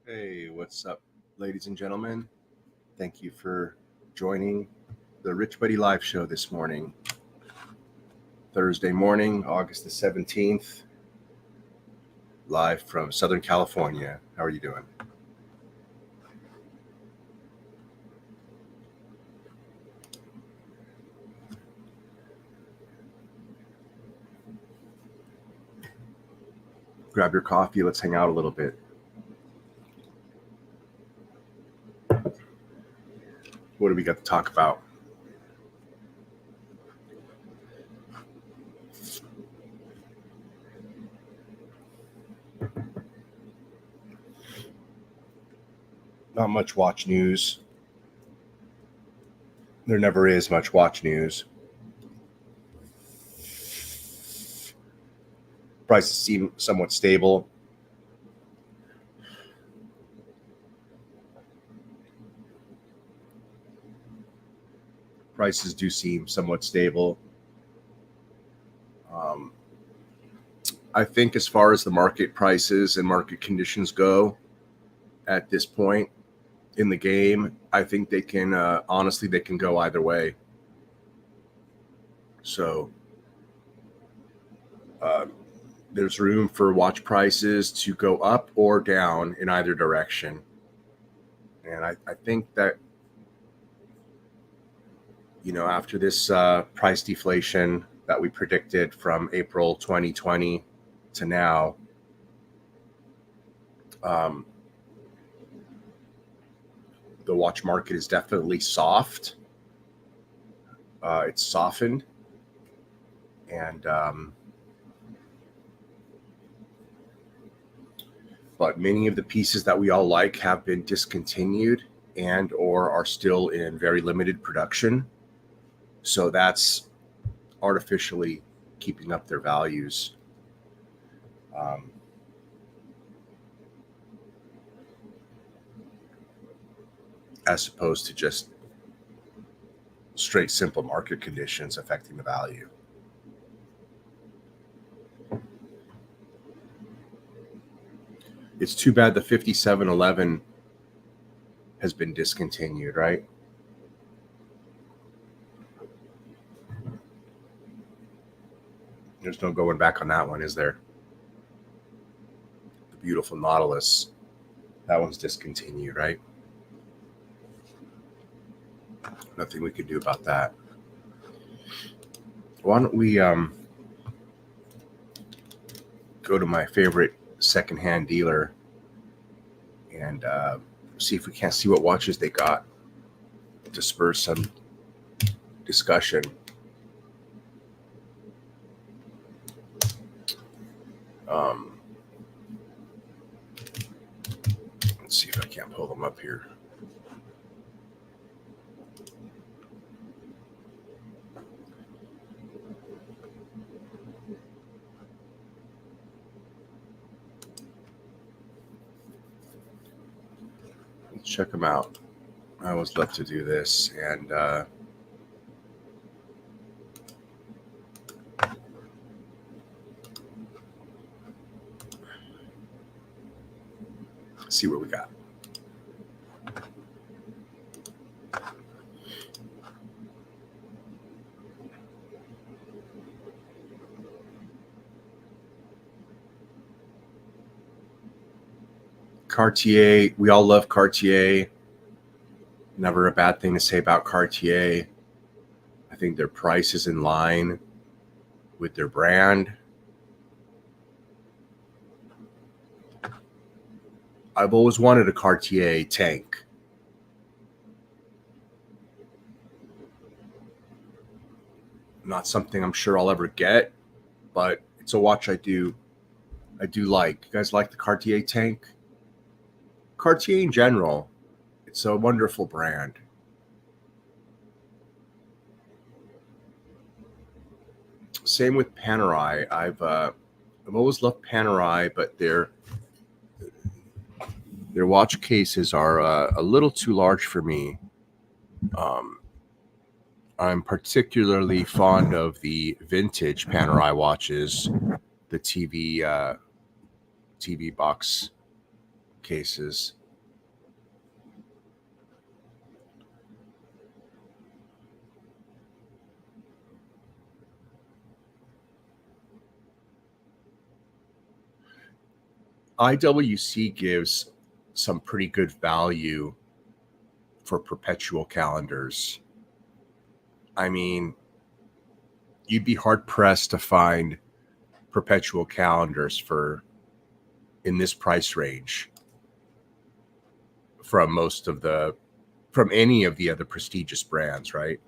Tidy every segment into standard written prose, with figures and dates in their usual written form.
Hey, what's up, ladies and gentlemen? Thank you for joining the Rich Buddy Live Show this morning. Thursday morning, August the 17th, live from Southern California. How are you doing? Grab your coffee. Let's hang out a little bit. What do we got to talk about? Not much watch news. There never is much watch news. Prices seem somewhat stable. Prices do seem somewhat stable. I think as far as the market prices and market conditions go at this point in the game, I think they can, honestly, they can go either way. So there's room for watch prices to go up or down in either direction. And I think that, after this price deflation that we predicted from April 2020 to now, the watch market is definitely soft. It's softened. And but many of the pieces that we all like have been discontinued and or are still in very limited production. So that's artificially keeping up their values. As opposed to just straight simple market conditions affecting the value. It's too bad the 5711 has been discontinued, right? There's no going back on that one, is there? The beautiful Nautilus, that one's discontinued, right? Nothing we could do about that. Why don't we go to my favorite secondhand dealer and see if we can't see what watches they got to spur some discussion. Let's see if I can't pull them up here. Let's check them out. I always love to do this, and see what we got. Cartier, we all love Cartier. Never a bad thing to say about Cartier. I think their price is in line with their brand. I've always wanted a Cartier tank. Not something I'm sure I'll ever get, but it's a watch I do I do like. You guys like the Cartier tank? Cartier in general, it's a wonderful brand. Same with Panerai. I've always loved Panerai, but their watch cases are a little too large for me. I'm particularly fond of the vintage Panerai watches, the TV box cases. IWC gives some pretty good value for perpetual calendars. I mean, you'd be hard pressed to find perpetual calendars in this price range from any of the other prestigious brands, right?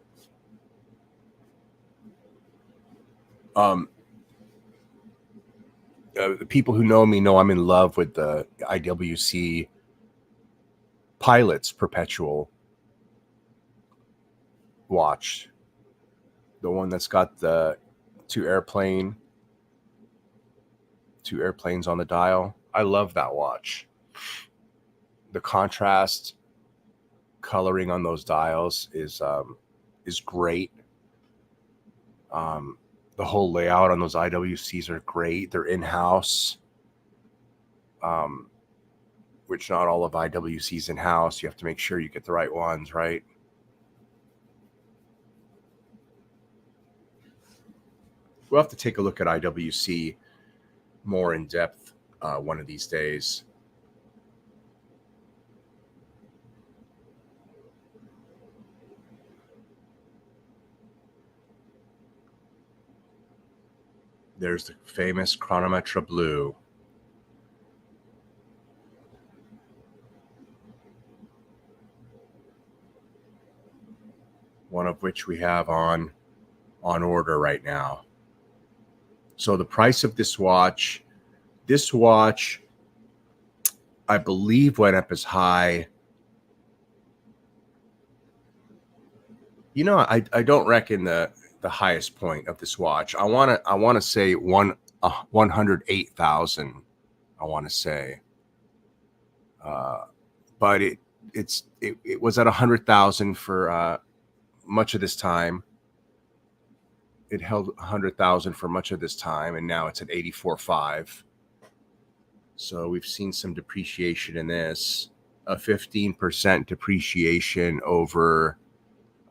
The people who know me know I'm in love with the IWC Pilot's perpetual watch, the one that's got the two airplanes on the dial. I love that watch. The contrast coloring on those dials is great. The whole layout on those IWCs are great. They're in-house, which not all of IWC's in-house. You have to make sure you get the right ones, right? We'll have to take a look at IWC more in depth one of these days. There's the famous Chronometra Blue. One of which we have on order right now. So the price of this watch, I believe went up as high. I don't reckon the highest point of this watch. I want to say 108,000. I want to say, but it was at 100,000 for much of this time. It held 100,000 for much of this time, and now it's at 84.5. So we've seen some depreciation in this, a 15% depreciation over,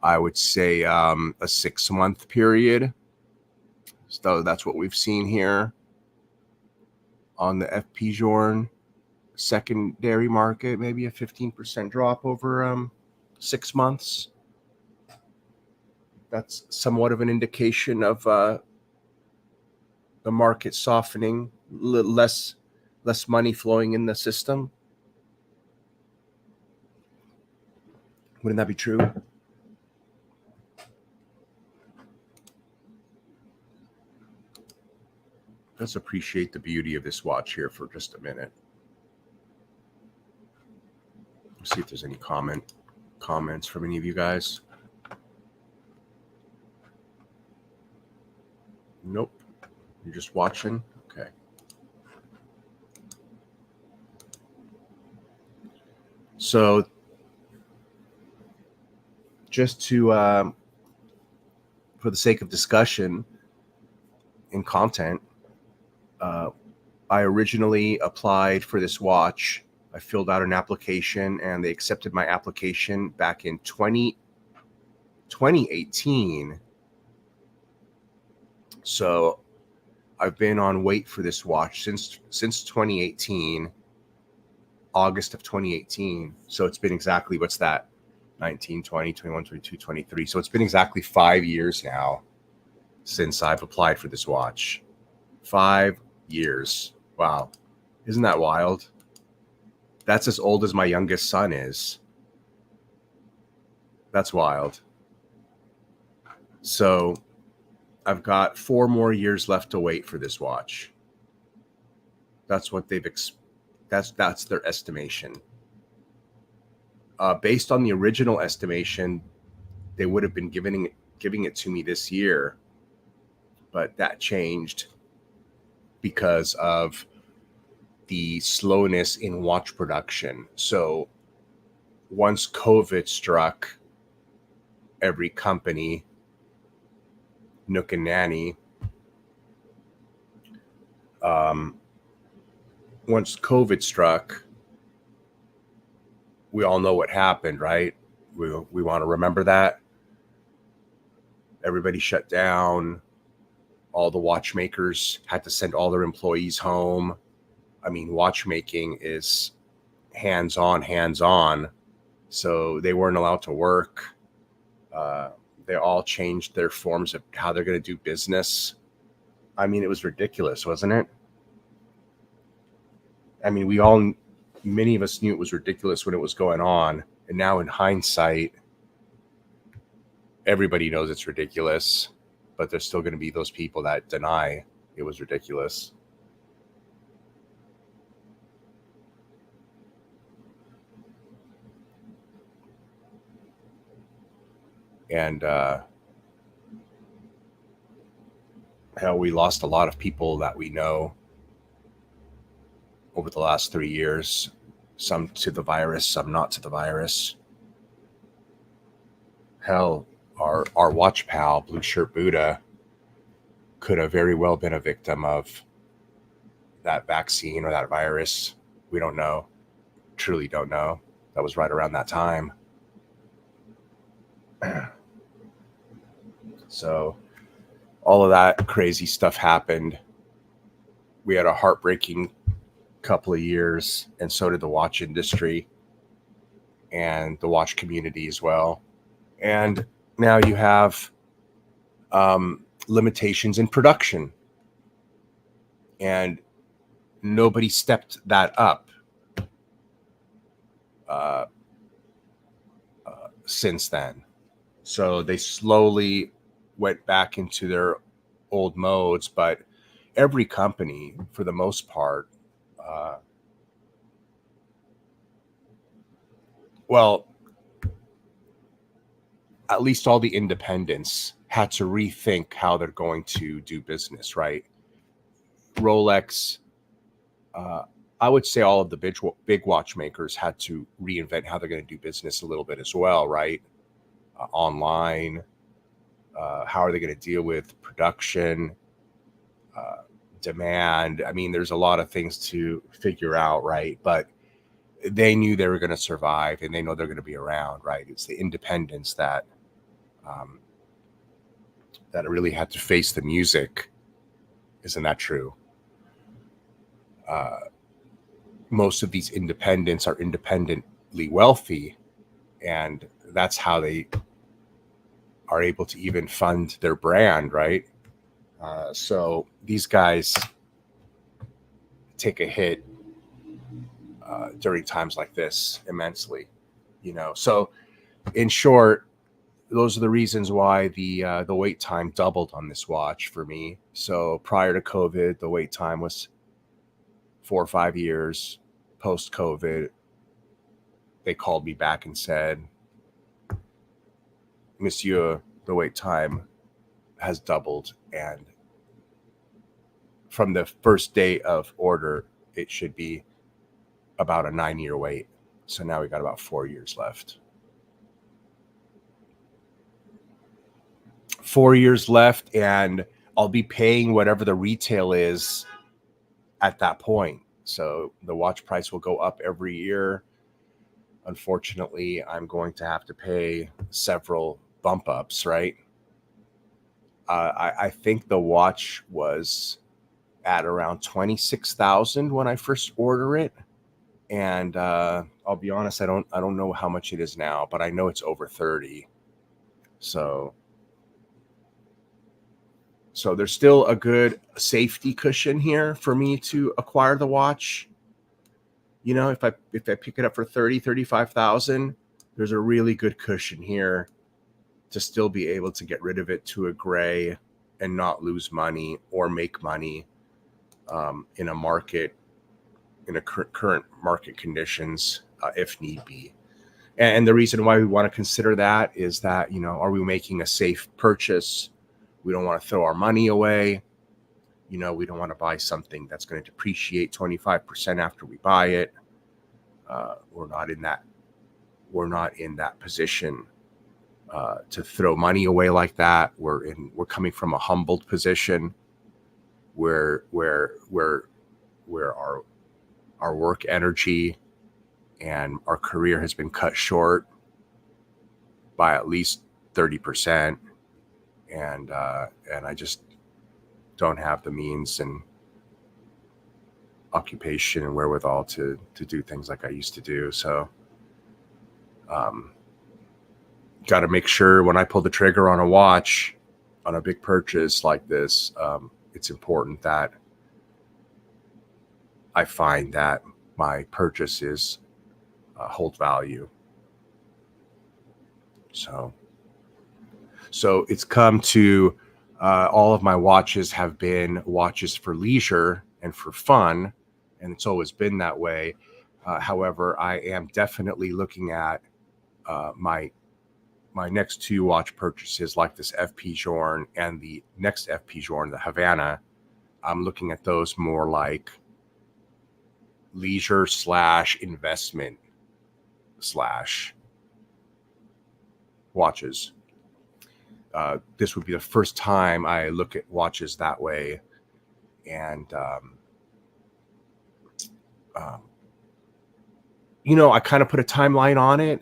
I would say, a 6-month period. So that's what we've seen here on the FP Journe secondary market, maybe a 15% drop over 6 months. That's somewhat of an indication of the market softening, less money flowing in the system. Wouldn't that be true? Let's appreciate the beauty of this watch here for just a minute. Let's see if there's any comments from any of you guys. Nope. You're just watching? Okay. So just to, for the sake of discussion and content, I originally applied for this watch. I filled out an application and they accepted my application back in 2018. So I've been on wait for this watch since 2018, August of 2018. So it's been exactly, what's that? 19, 20, 21, 22, 23. So it's been exactly 5 years now since I've applied for this watch. 5 years. Wow. Isn't that wild? That's as old as my youngest son is. That's wild. So I've got 4 more years left to wait for this watch. That's what that's their estimation. Based on the original estimation, they would have been giving it to me this year, but that changed because of the slowness in watch production. So once COVID struck, every company, nook and nanny, once COVID struck, we all know what happened, right? We want to remember that. Everybody shut down. All the watchmakers had to send all their employees home. I mean, watchmaking is hands-on. So they weren't allowed to work. They all changed their forms of how they're going to do business. I mean, it was ridiculous, wasn't it? I mean, many of us knew it was ridiculous when it was going on. And now in hindsight, everybody knows it's ridiculous, but there's still going to be those people that deny it was ridiculous. And hell, we lost a lot of people that we know over the last 3 years, some to the virus, some not to the virus. Hell, our watch pal, Blue Shirt Buddha, could have very well been a victim of that vaccine or that virus. We don't know. Truly don't know. That was right around that time. So all of that crazy stuff happened. We had a heartbreaking couple of years, and so did the watch industry and the watch community as well. And now you have limitations in production, and nobody stepped that up since then. So they slowly went back into their old modes, but every company, for the most part, well, at least all the independents had to rethink how they're going to do business, right? Rolex, I would say all of the big watchmakers had to reinvent how they're going to do business a little bit as well, right? Online, how are they going to deal with production, demand? I mean, there's a lot of things to figure out, right? But they knew they were going to survive, and they know they're going to be around, right? It's the independents that really had to face the music. Isn't that true? Most of these independents are independently wealthy, and that's how they are able to even fund their brand, right? So these guys take a hit during times like this immensely, So in short, those are the reasons why the wait time doubled on this watch for me. So prior to COVID, the wait time was 4 or 5 years. Post COVID, they called me back and said, "Monsieur, the wait time has doubled, and from the first day of order, it should be about a 9-year wait. So now we got about 4 years left." 4 years left, and I'll be paying whatever the retail is at that point. So the watch price will go up every year. Unfortunately, I'm going to have to pay several bump ups, right? I think the watch was at around 26,000 when I first order it, and I'll be honest, I don't know how much it is now, but I know it's over 30. So there's still a good safety cushion here for me to acquire the watch. If I pick it up for 35,000, there's a really good cushion here to still be able to get rid of it to a gray and not lose money or make money in a market in a current market conditions, if need be. And the reason why we want to consider that is that, are we making a safe purchase? We don't want to throw our money away. We don't want to buy something that's going to depreciate 25% after we buy it. We're not in that position to throw money away like that. We're coming from a humbled position where our work energy and our career has been cut short by at least 30%, and I just don't have the means and occupation and wherewithal to do things like I used to do. So got to make sure when I pull the trigger on a watch, on a big purchase like this, it's important that I find that my purchases hold value. So it's come to all of my watches have been watches for leisure and for fun, and it's always been that way. However, I am definitely looking at my next two watch purchases, like this FP Journe and the next FP Journe, the Havana. I'm looking at those more like leisure / investment / watches. This would be the first time I look at watches that way. And, I kind of put a timeline on it.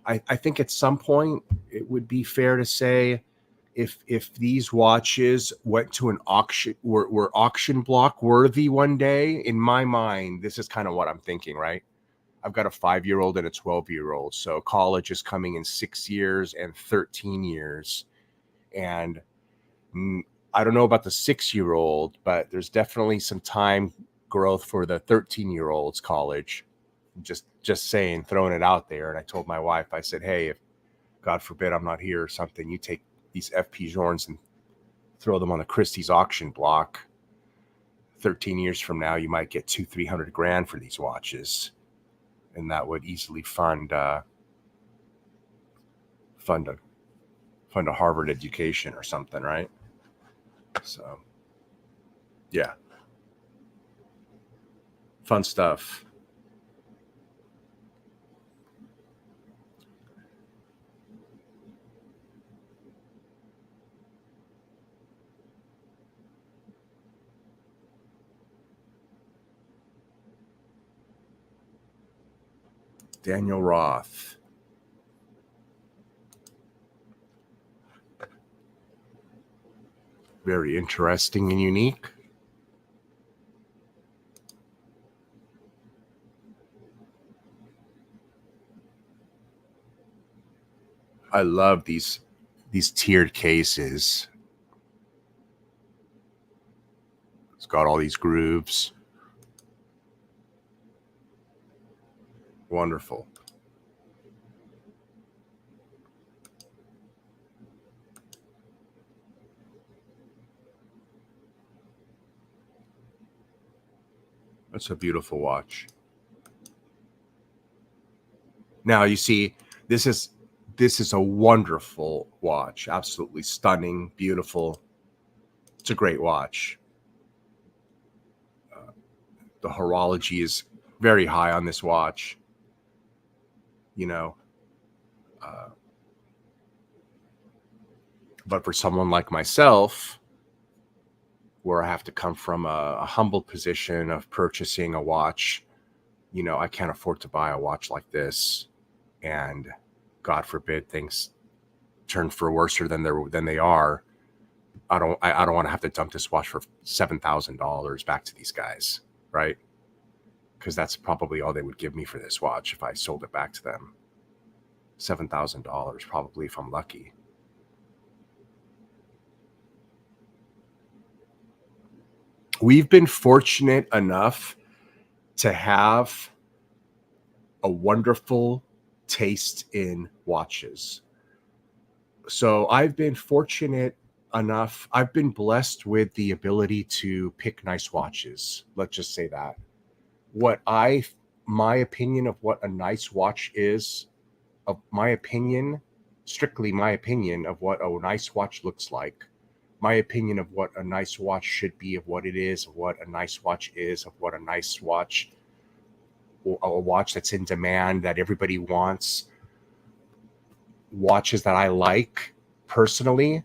I think at some point it would be fair to say if these watches went to an auction, were auction block worthy one day, in my mind, this is kind of what I'm thinking, right? I've got a 5-year-old and a 12-year-old. So college is coming in 6 years and 13 years. And I don't know about the 6-year-old, but there's definitely some time growth for the 13-year-old's college. Just saying, throwing it out there. And I told my wife, I said, hey, if God forbid I'm not here or something, you take these FP Journes and throw them on the Christie's auction block. 13 years from now, you might get $200,000-300,000 grand for these watches. And that would easily fund a Harvard education or something, right? So, yeah. Fun stuff. Daniel Roth. Very interesting and unique. I love these tiered cases. It's got all these grooves. Wonderful. That's a beautiful watch. Now you see, this is a wonderful watch. Absolutely stunning, beautiful. It's a great watch. The horology is very high on this watch. But for someone like myself, where I have to come from a humble position of purchasing a watch, I can't afford to buy a watch like this. And God forbid things turn for worse than they are. I don't want to have to dump this watch for $7,000 back to these guys, right? Because that's probably all they would give me for this watch if I sold it back to them. $7,000 probably, if I'm lucky. We've been fortunate enough to have a wonderful taste in watches. So I've been fortunate enough. I've been blessed with the ability to pick nice watches. Let's just say that. my opinion of what a nice watch is, of my opinion, strictly my opinion of what a nice watch looks like, my opinion of what a nice watch should be, of what it is, of what a nice watch is, of what a nice watch, a watch that's in demand, that everybody wants, watches that I like personally,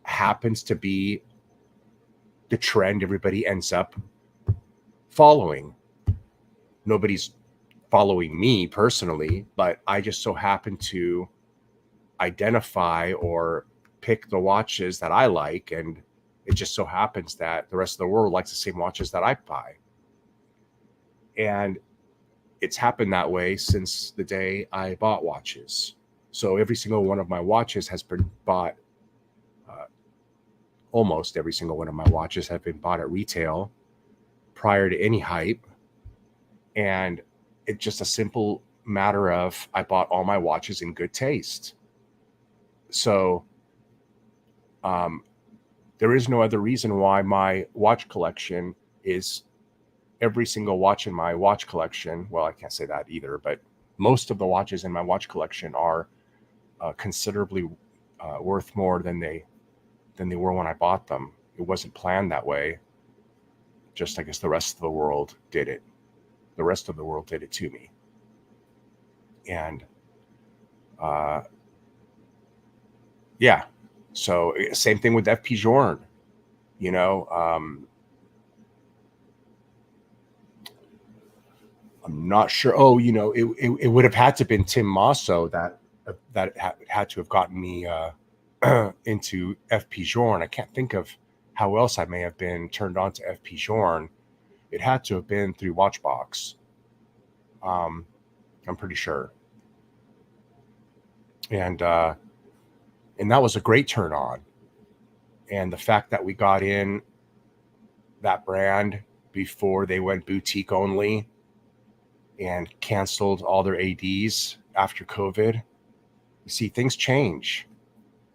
happens to be the trend everybody ends up following. Nobody's following me personally, but I just so happen to identify or pick the watches that I like, and it just so happens that the rest of the world likes the same watches that I buy. And it's happened that way since the day I bought watches. So every single one of my watches has been bought, almost every single one of my watches have been bought at retail prior to any hype. And it's just a simple matter of I bought all my watches in good taste. So there is no other reason why my watch collection is every single watch in my watch collection. Well, I can't say that either, but most of the watches in my watch collection are considerably worth more than they were when I bought them. It wasn't planned that way. Just, I guess, the rest of the world did it. The rest of the world did it to me. And yeah, so same thing with FP Journe. You know, I'm not sure. Oh, you know, it would have had to have been Tim Masso that had to have gotten me into FP Journe. I can't think of how else I may have been turned on to FP Journe. It had to have been through Watchbox. I'm pretty sure. And that was a great turn on. And the fact that we got in that brand before they went boutique only and canceled all their ADs after COVID. You see, things change.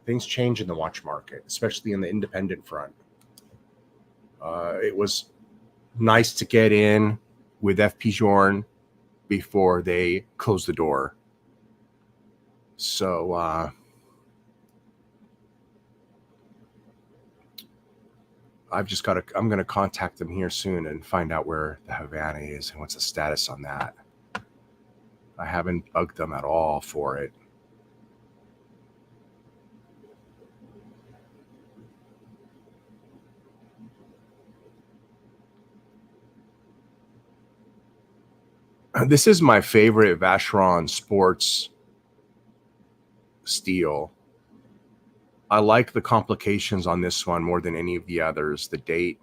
Things change in the watch market, especially in the independent front. It was nice to get in with FP Journe before they closed the door. So I'm going to contact them here soon and find out where the Havana is and what's the status on that. I haven't bugged them at all for it. This is my favorite Vacheron Sports steel. I like the complications on this one more than any of the others. The date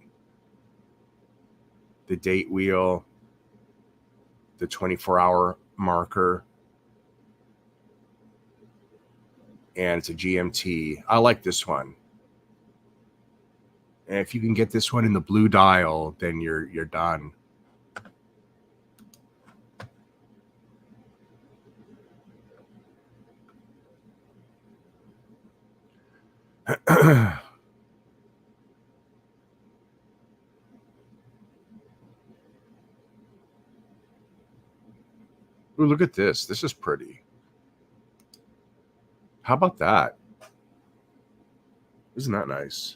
wheel, the 24-hour marker, and it's a GMT. I like this one. And if you can get this one in the blue dial, then you're done. Ooh, look at this. This is pretty. How about that? Isn't that nice?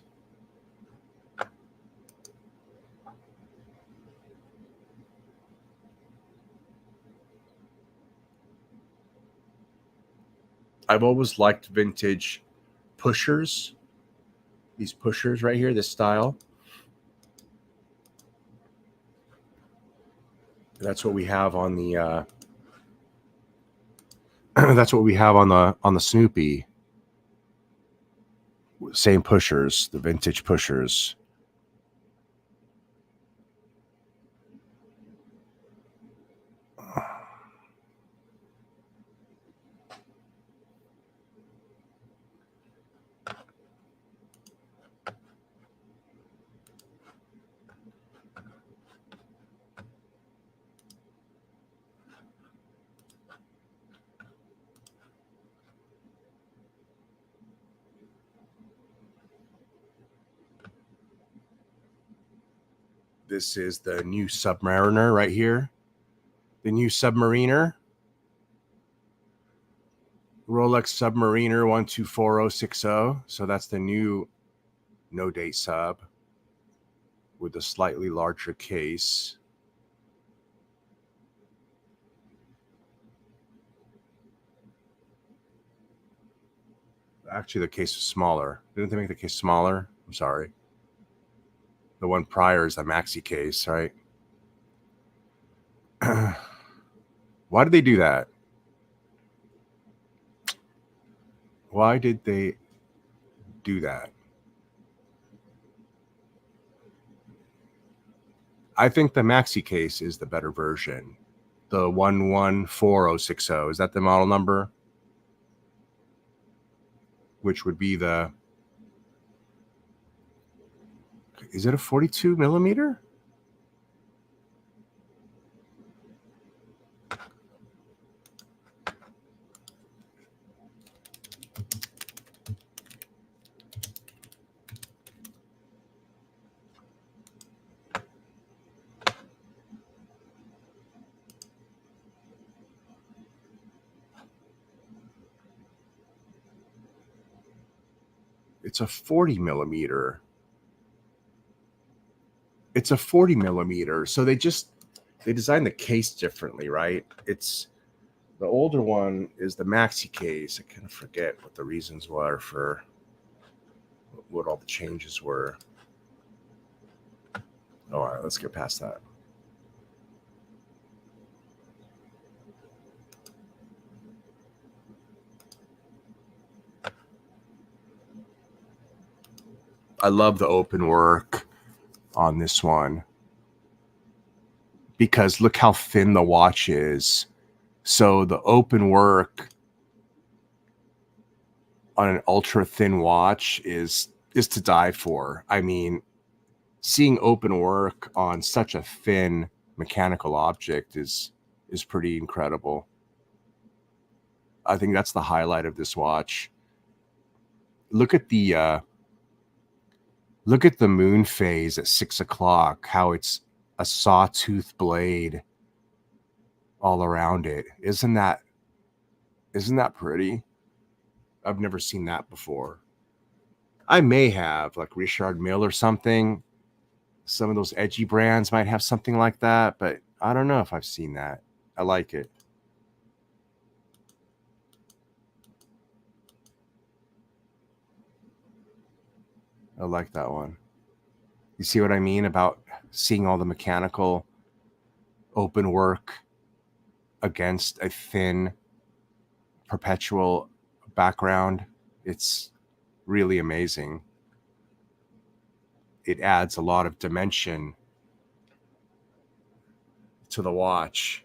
I've always liked vintage pushers. These pushers right here, this style. That's what we have on the that's what we have on the Snoopy. Same pushers, the vintage pushers. This is the new Submariner right here. The new Submariner. Rolex Submariner 124060. So that's the new no date sub with a slightly larger case. Actually, the case is smaller. Didn't they make the case smaller? I'm sorry. The one prior is a maxi case, right? Why did they do that? Why did they do that? I think the maxi case is the better version. The 114060. Is that the model number? Which would be the... Is it a 42 millimeter? It's a 40 millimeter. It's a 40 millimeter. So they designed the case differently, right? It's the older one is the maxi case. I kind of forget what the reasons were for what all the changes were. All right, let's get past that. I love the open work on this one because look how thin the watch is. So the open work on an ultra thin watch is to die for. I mean, seeing open work on such a thin mechanical object is pretty incredible. I think that's the highlight of this watch. Look at the moon phase at 6 o'clock, how it's a sawtooth blade all around it. Isn't that pretty? I've never seen that before. I may have, like Richard Mille or something. Some of those edgy brands might have something like that, but I don't know if I've seen that. I like it. I like that one. You see what I mean about seeing all the mechanical open work against a thin perpetual background? It's really amazing. It adds a lot of dimension to the watch.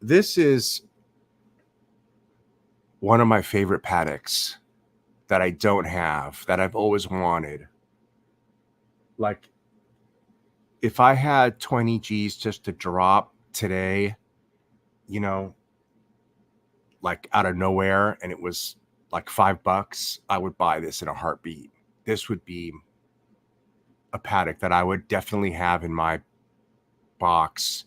This is one of my favorite Pateks that I don't have, that I've always wanted. Like, if I had 20 G's just to drop today, you know, like out of nowhere, and it was like $5, I would buy this in a heartbeat. This would be a Patek that I would definitely have in my box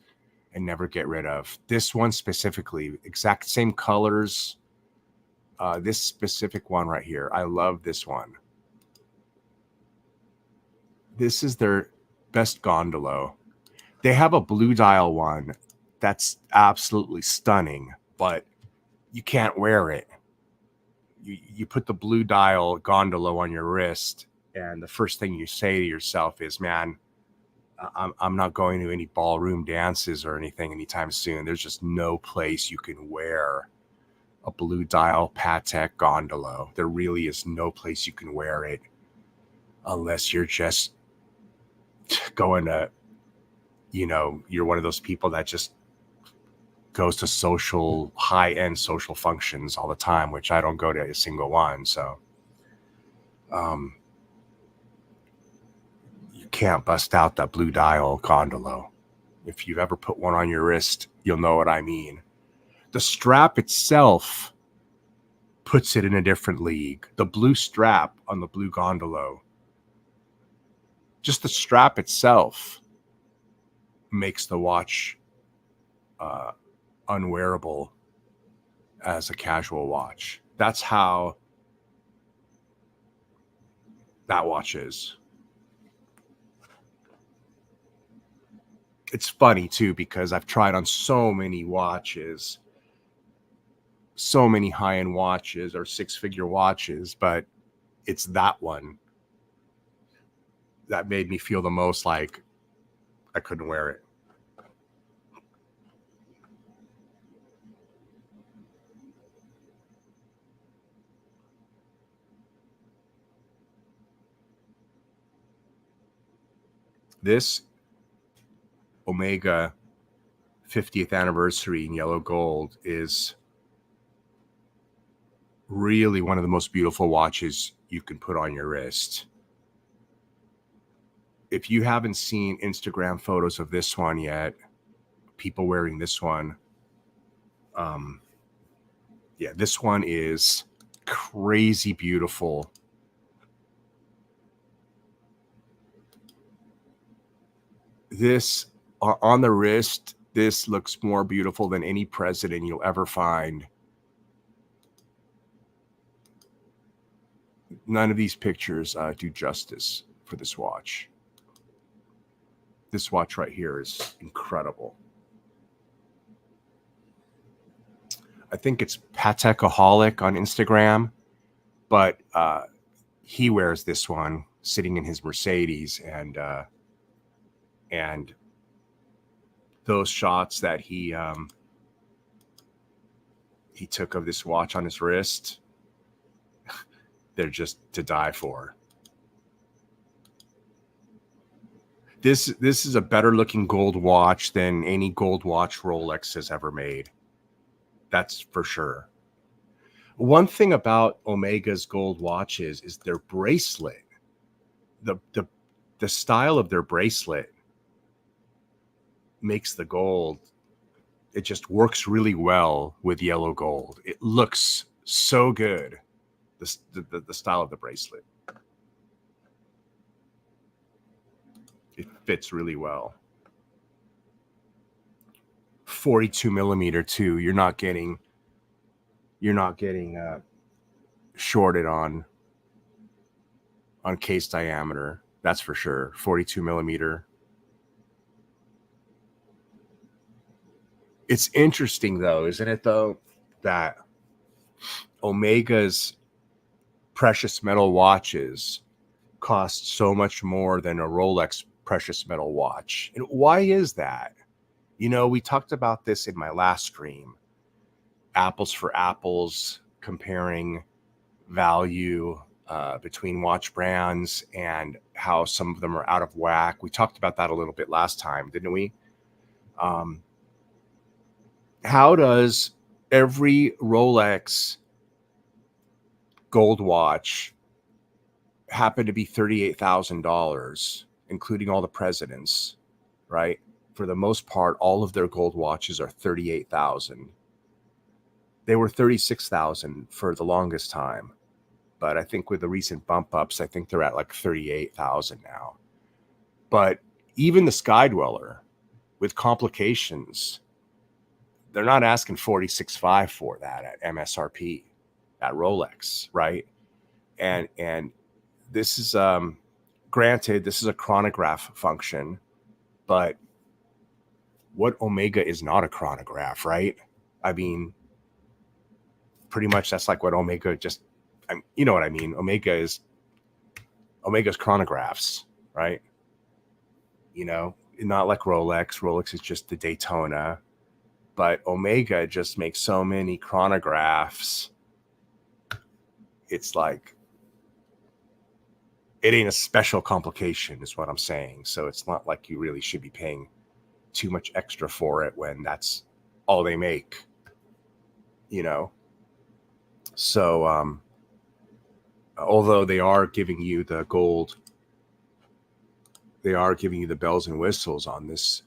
and never get rid of. This one specifically, exact same colors. This specific one right here, I love this one. This is their best gondolo. They have a blue dial one that's absolutely stunning, but you can't wear it. You put the blue dial gondolo on your wrist, and the first thing you say to yourself is, man, I'm not going to any ballroom dances or anything anytime soon. There's just no place you can wear a blue dial Patek gondolo. There really is no place you can wear it unless you're just going to, you know, you're one of those people that just goes to social, high-end social functions all the time, which I don't go to a single one. So can't bust out that blue dial gondola. If you've ever put one on your wrist, you'll know what I mean. The strap itself puts it in a different league. The blue strap on the blue gondola, just the strap itself makes the watch unwearable as a casual watch. That's how that watch is. It's funny too, because I've tried on so many watches, so many high-end watches or six-figure watches, but it's that one that made me feel the most like I couldn't wear it. This Omega 50th anniversary in yellow gold is really one of the most beautiful watches you can put on your wrist. If you haven't seen Instagram photos of this one yet, people wearing this one, yeah, this one is crazy beautiful. This on the wrist, this looks more beautiful than any president you'll ever find. None of these pictures do justice for this watch. This watch right here is incredible. I think it's Patekaholic on Instagram, but he wears this one sitting in his Mercedes, and those shots that he took of this watch on his wrist, they're just to die for. This is a better looking gold watch than any gold watch Rolex has ever made. That's for sure. One thing about Omega's gold watches is their bracelet. The style of their bracelet makes the gold. It just works really well with yellow gold. It looks so good. The style of the bracelet. It fits really well. 42 millimeter too. You're not getting shorted on case diameter. That's for sure. 42 millimeter. It's interesting though, isn't it though, that Omega's precious metal watches cost so much more than a Rolex precious metal watch. And why is that? You know, we talked about this in my last stream. Apples for apples, comparing value between watch brands and how some of them are out of whack. We talked about that a little bit last time, didn't we? How does every Rolex gold watch happen to be $38,000, including all the presidents, right? For the most part, all of their gold watches are $38,000. They were $36,000 for the longest time. But I think with the recent bump ups, I think they're at like $38,000 now. But even the Skydweller with complications, they're not asking $46,500 for that at MSRP at Rolex, right? And this is granted, this is a chronograph function, but what Omega is not a chronograph, right? I mean, pretty much that's like what Omega just, you know what I mean? Omega's chronographs, right? You know, not like Rolex. Rolex is just the Daytona, but Omega just makes so many chronographs. It's like, it ain't a special complication is what I'm saying. So it's not like you really should be paying too much extra for it when that's all they make, you know? So, although they are giving you the gold they are giving you the bells and whistles on this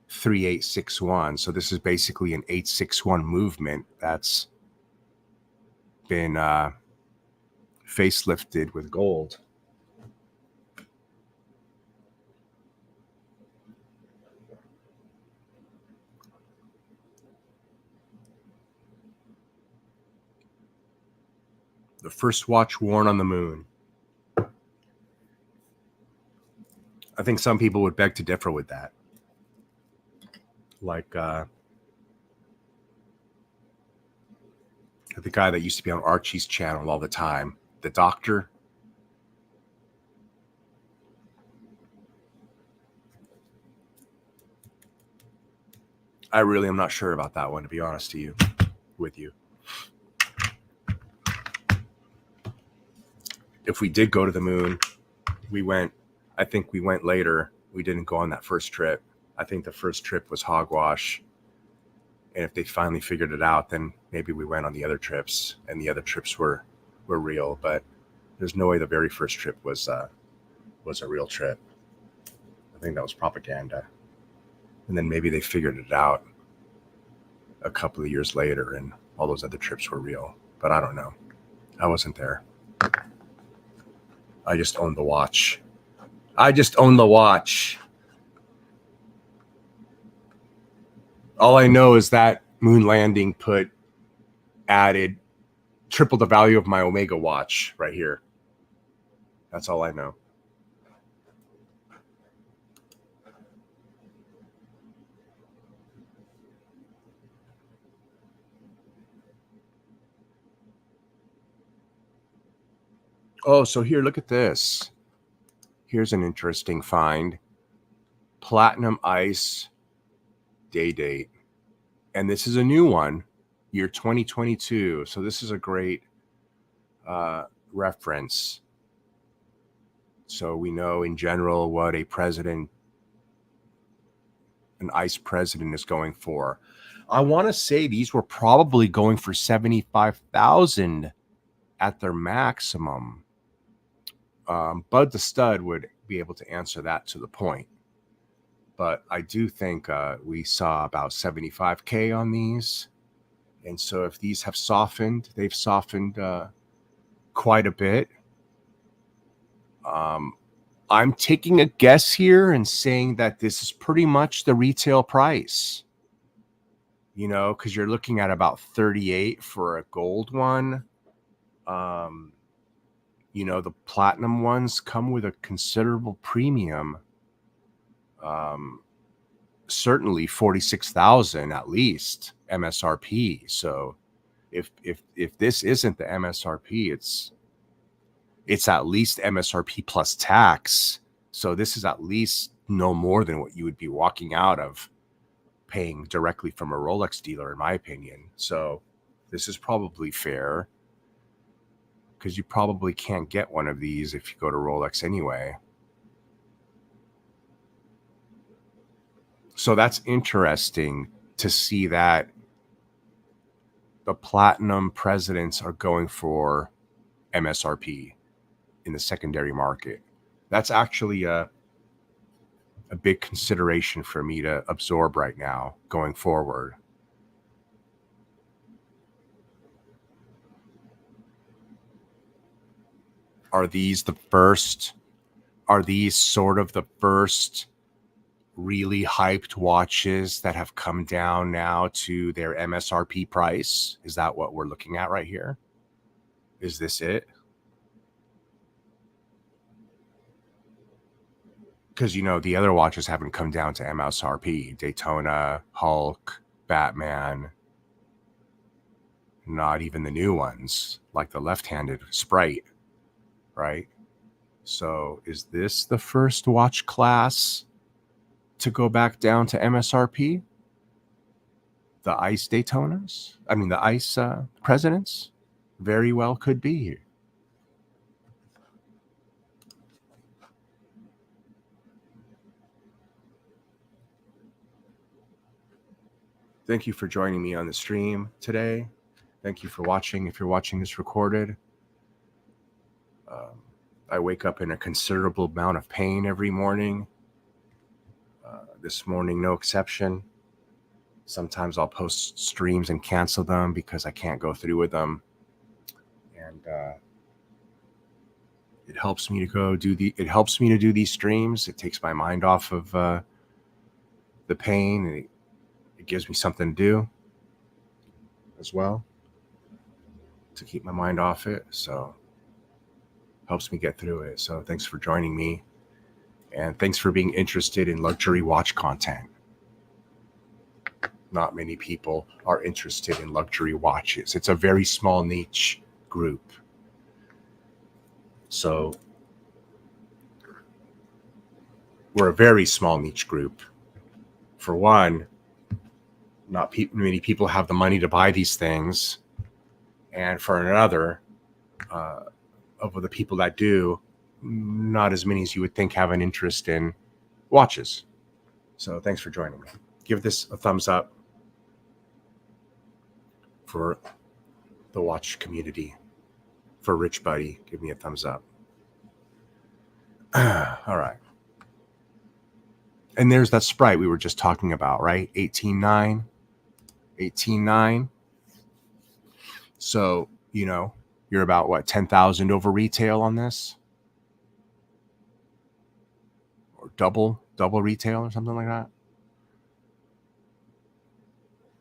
3861. So this is basically an 861 movement that's been facelifted with gold. The first watch worn on the moon. I think some people would beg to differ with that. Like the guy that used to be on Archie's channel all the time, the doctor. I really am not sure about that one, to be honest with you. If we did go to the moon, I think we went later. We didn't go on that first trip. I think the first trip was hogwash. And if they finally figured it out, then maybe we went on the other trips, and the other trips were real. But there's no way the very first trip was a real trip. I think that was propaganda. And then maybe they figured it out a couple of years later, and all those other trips were real. But I don't know. I wasn't there. I just owned the watch. All I know is that moon landing added triple the value of my Omega watch right here. That's all I know. Oh, so here, look at this. Here's an interesting find. Platinum Ice day date. And this is a new one, year 2022. So this is a great reference. So we know in general what an ICE president is going for. I want to say these were probably going for 75,000 at their maximum. Bud the Stud would be able to answer that to the point. But I do think we saw about 75K on these. And so if these have softened, they've softened quite a bit. I'm taking a guess here and saying that this is pretty much the retail price. You know, because you're looking at about 38 for a gold one. You know, the platinum ones come with a considerable premium. Certainly 46,000 at least MSRP. So if this isn't the MSRP, it's at least MSRP plus tax. So this is at least no more than what you would be walking out of paying directly from a Rolex dealer, in my opinion. So this is probably fair, because you probably can't get one of these if you go to Rolex anyway. So that's interesting to see that the platinum presidents are going for MSRP in the secondary market. That's actually a big consideration for me to absorb right now going forward. Are these sort of the first really hyped watches that have come down now to their MSRP price? Is that what we're looking at right here? Is this it? Because, you know, the other watches haven't come down to MSRP. Daytona, Hulk, Batman, not even the new ones, like the left-handed Sprite, right? So is this the first watch class to go back down to MSRP? The ICE Daytonas? I mean, the ICE presidents? Very well could be here. Thank you for joining me on the stream today. Thank you for watching. If you're watching this recorded, I wake up in a considerable amount of pain every morning. This morning, no exception. Sometimes I'll post streams and cancel them because I can't go through with them. And it helps me to do these streams. It takes my mind off of the pain, and it gives me something to do as well to keep my mind off it. So helps me get through it. So thanks for joining me, and thanks for being interested in luxury watch content. Not many people are interested in luxury watches. It's a very small niche group. So we're a very small niche group. For one, not many people have the money to buy these things. And for another, of the people that do, not as many as you would think have an interest in watches. So thanks for joining me. Give this a thumbs up for the watch community. For Rich Buddy, give me a thumbs up. All right. And there's that Sprite we were just talking about, right? 18.9. So, you're about what, 10,000 over retail on this? Or double retail or something like that?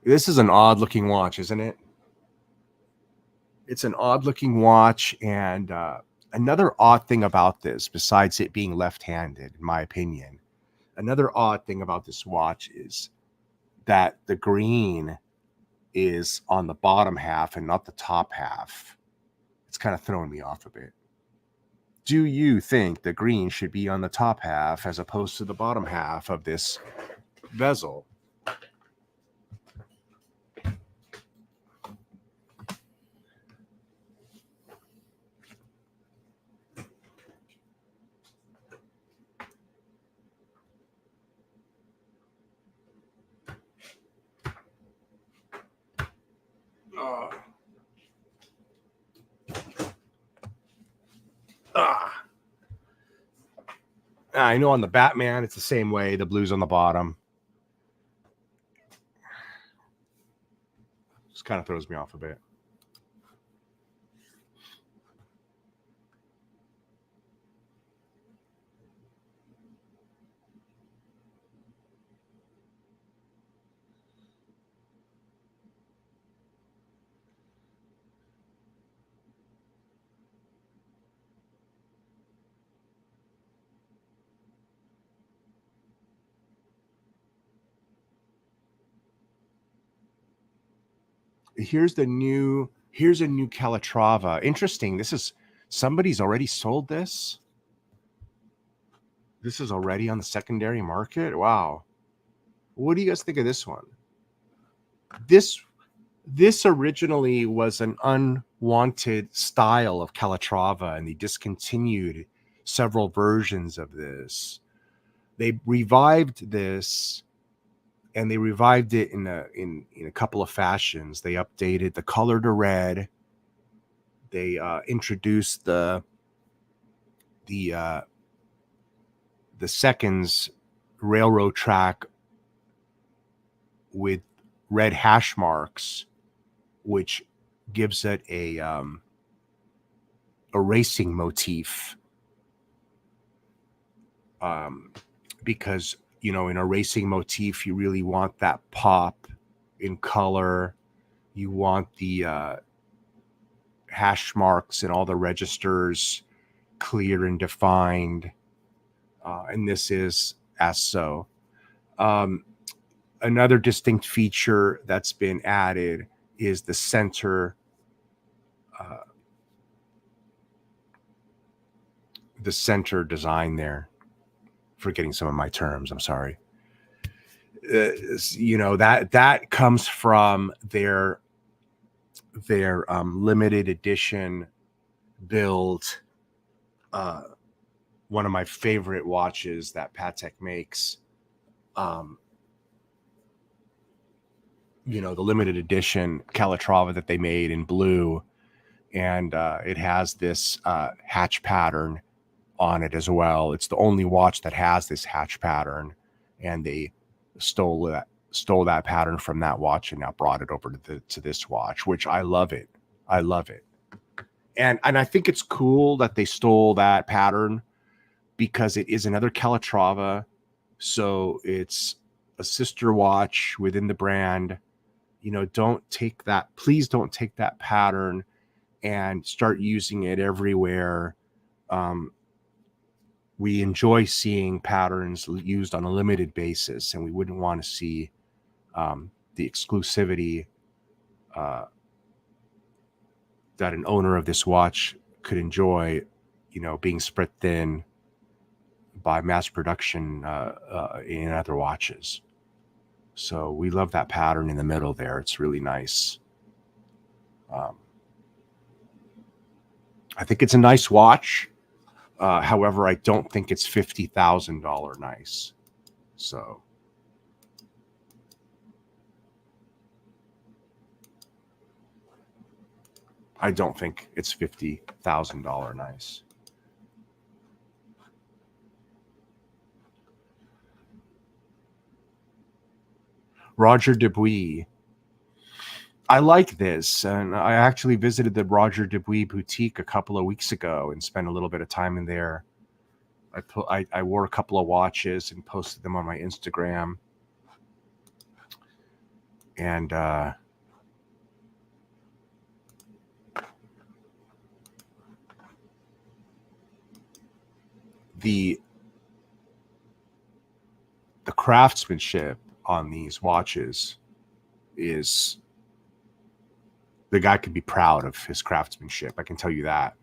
This is an odd looking watch, isn't it? It's an odd looking watch. And another odd thing about this, besides it being left-handed, in my opinion, another odd thing about this watch is that the green is on the bottom half and not the top half. It's kind of throwing me off a bit. Do you think the green should be on the top half as opposed to the bottom half of this bezel? I know on the Batman, it's the same way. The blue's on the bottom. Just kind of throws me off a bit. Here's a new Calatrava. Interesting. Somebody's already sold this. This is already on the secondary market. Wow. What do you guys think of this one? This originally was an unwanted style of Calatrava, and they discontinued several versions of this. They revived this, and they revived it in a couple of fashions. They updated the color to red. They introduced the seconds railroad track with red hash marks, which gives it a racing motif. Because in a racing motif, you really want that pop in color. You want the hash marks and all the registers clear and defined. And this is as so. Another distinct feature that's been added is the center design there. Forgetting some of my terms, I'm sorry. That comes from their limited edition build. One of my favorite watches that Patek makes. The limited edition Calatrava that they made in blue, and it has this hatch pattern on it as well. It's the only watch that has this hatch pattern, and they stole that pattern from that watch and now brought it over to this watch, which I love it. I love it. And I think it's cool that they stole that pattern because it is another Calatrava. So it's a sister watch within the brand. You know, please don't take that pattern and start using it everywhere. We enjoy seeing patterns used on a limited basis, and we wouldn't want to see the exclusivity that an owner of this watch could enjoy, you know, being spread thin by mass production in other watches. So we love that pattern in the middle there. It's really nice. I think it's a nice watch. However, I don't think it's $50,000 nice. So I don't think it's $50,000 nice. Roger Dubuis. I like this, and I actually visited the Roger Dubuis boutique a couple of weeks ago and spent a little bit of time in there. I wore a couple of watches and posted them on my Instagram. And the craftsmanship on these watches is, the guy could be proud of his craftsmanship. I can tell you that.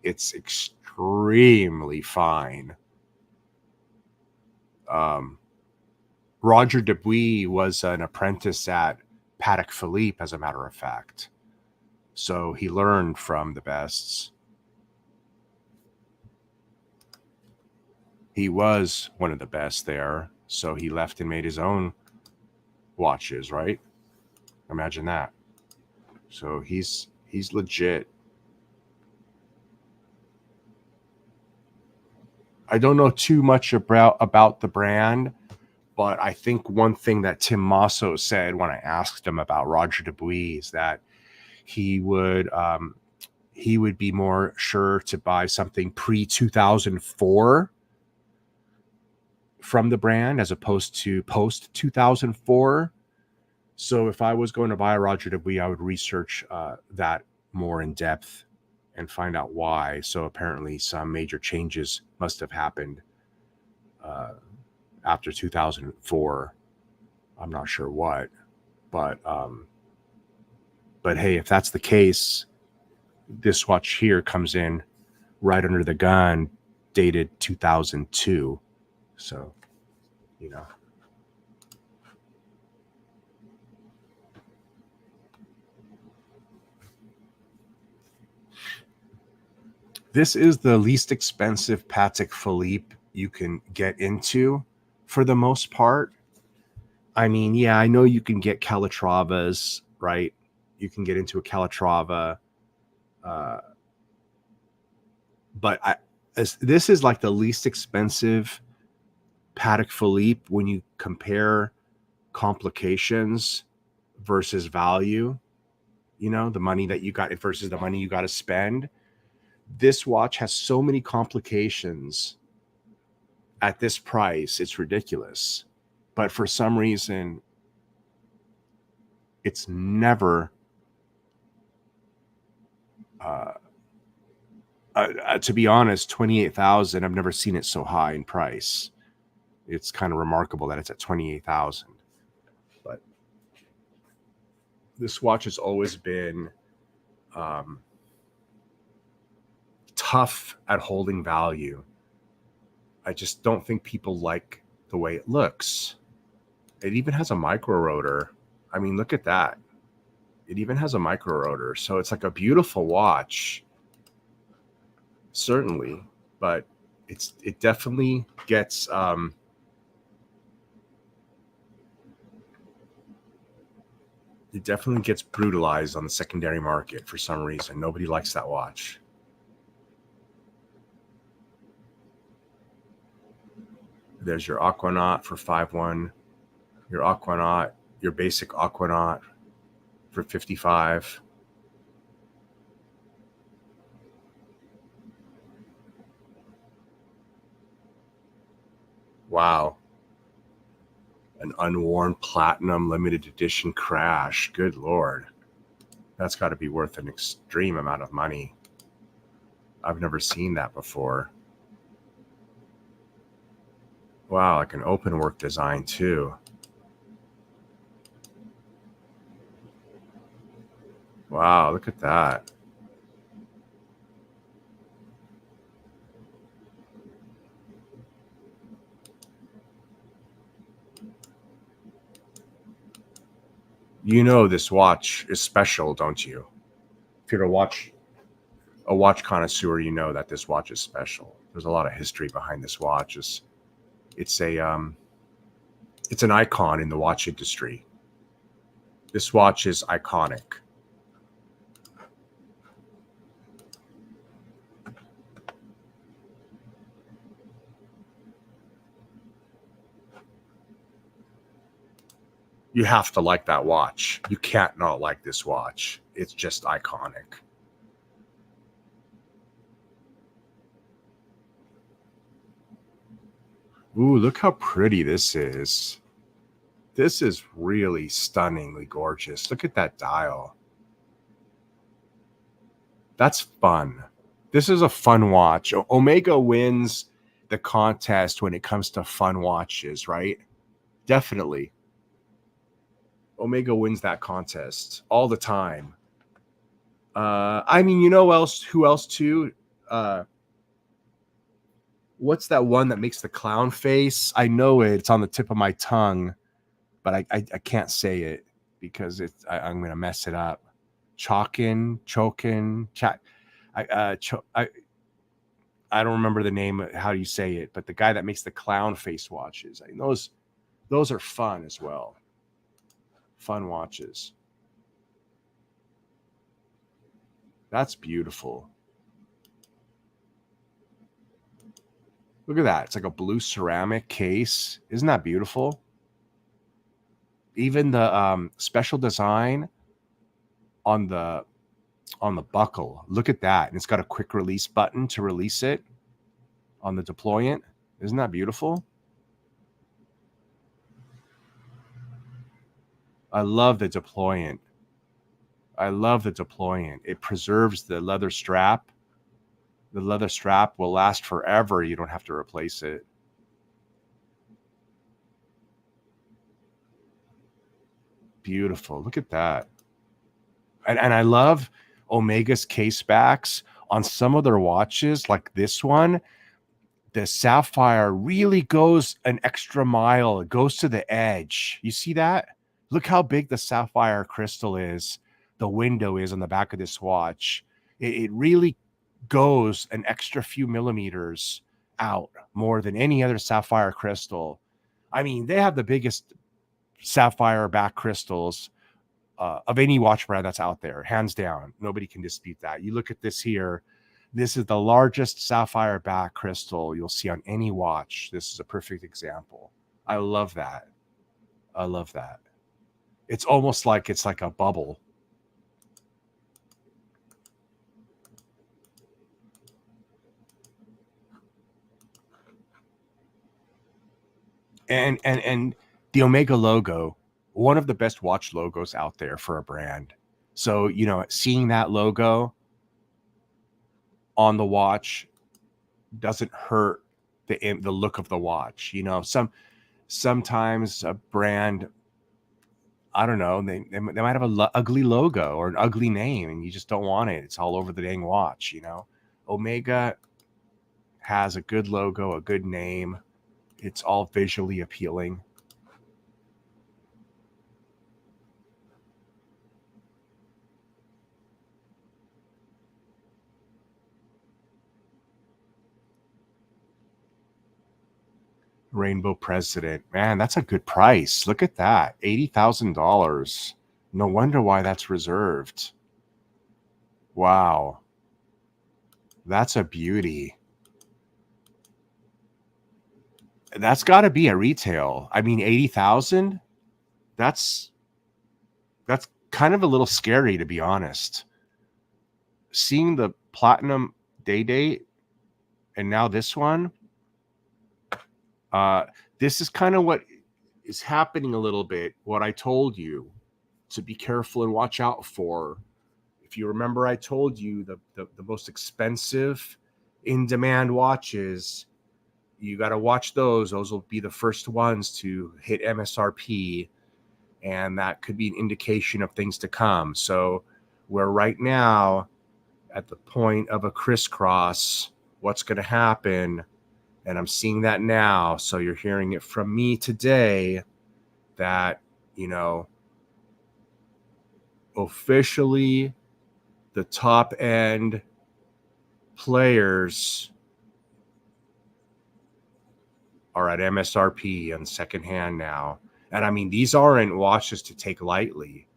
It's extremely fine. Roger Dubuis was an apprentice at Patek Philippe, as a matter of fact. So he learned from the bests. He was one of the best there. So he left and made his own watches, right? Imagine that. So he's legit. I don't know too much about the brand, but I think one thing that Tim Masso said when I asked him about Roger Dubuis is that he would be more sure to buy something pre-2004 from the brand as opposed to post-2004. So if I was going to buy a Roger Dubuis, I would research that more in depth and find out why. So apparently some major changes must have happened after 2004. I'm not sure what, but hey, if that's the case, this watch here comes in right under the gun, dated 2002. So, you know. This is the least expensive Patek Philippe you can get into for the most part. I mean, yeah, I know you can get Calatravas, right? You can get into a Calatrava. But this is like the least expensive Patek Philippe when you compare complications versus value, you know, the money that you got versus the money you got to spend. This watch has so many complications at this price. It's ridiculous. But for some reason, it's never to be honest, 28,000. I've never seen it so high in price. It's kind of remarkable that it's at 28,000. But this watch has always been tough at holding value. I just don't think people like the way it looks. It even has a micro rotor. I mean, look at that. It even has a micro rotor. So it's like a beautiful watch. Certainly, but it definitely gets brutalized on the secondary market for some reason. Nobody likes that watch. There's your Aquanaut for 5-1. Your Aquanaut, your basic Aquanaut for 55. Wow. An unworn platinum limited edition Crash. Good Lord. That's got to be worth an extreme amount of money. I've never seen that before. Wow, like an open work design too. Wow, look at that. You know this watch is special, don't you? If you're a watch connoisseur, you know that this watch is special. There's a lot of history behind this watch. It's an icon in the watch industry. This watch is iconic. You have to like that watch. You can't not like this watch. It's just iconic. Ooh, look how pretty this is. This is really stunningly gorgeous. Look at that dial. That's fun. This is a fun watch. Omega wins the contest when it comes to fun watches, right? Definitely. Omega wins that contest all the time. I mean, you know who else too? What's that one that makes the clown face? I know it. It's on the tip of my tongue, but I can't say it because I'm gonna mess it up. Chokin. I don't remember the name. How do you say it? But the guy that makes the clown face watches. I mean, those are fun as well. Fun watches. That's beautiful. Look at that. It's like a blue ceramic case. Isn't that beautiful? Even the special design on the buckle. Look at that. And it's got a quick release button to release it on the deployant. Isn't that beautiful? I love the deployant. It preserves the leather strap. The leather strap will last forever. You don't have to replace it. Beautiful. Look at that. And I love Omega's case backs on some of their watches, like this one. The sapphire really goes an extra mile. It goes to the edge. You see that? Look how big the sapphire crystal is. The window is on the back of this watch. It really goes an extra few millimeters out more than any other sapphire crystal. I mean, they have the biggest sapphire back crystals of any watch brand that's out there, hands down. Nobody can dispute that. You look at this here. This is the largest sapphire back crystal you'll see on any watch. This is a perfect example. I love that. It's almost like it's like a bubble. And the Omega logo, one of the best watch logos out there for a brand. So, you know, seeing that logo on the watch doesn't hurt the look of the watch. You know, sometimes a brand, I don't know, they might have a ugly logo or an ugly name and you just don't want it. It's all over the dang watch, you know. Omega has a good logo, a good name. It's all visually appealing. Rainbow President. Man, that's a good price. Look at that. $80,000. No wonder why that's reserved. Wow. That's a beauty. That's got to be a retail. I mean, 80,000. That's kind of a little scary, to be honest. Seeing the platinum day date and now this one, this is kind of what is happening a little bit. What I told you to be careful and watch out for. If you remember, I told you the most expensive in-demand watches, you got to watch those. Those will be the first ones to hit MSRP, and that could be an indication of things to come. So we're right now at the point of a crisscross. What's going to happen? And I'm seeing that now. So you're hearing it from me today that, you know, officially the top end players are at MSRP on secondhand now. And I mean, these aren't watches to take lightly.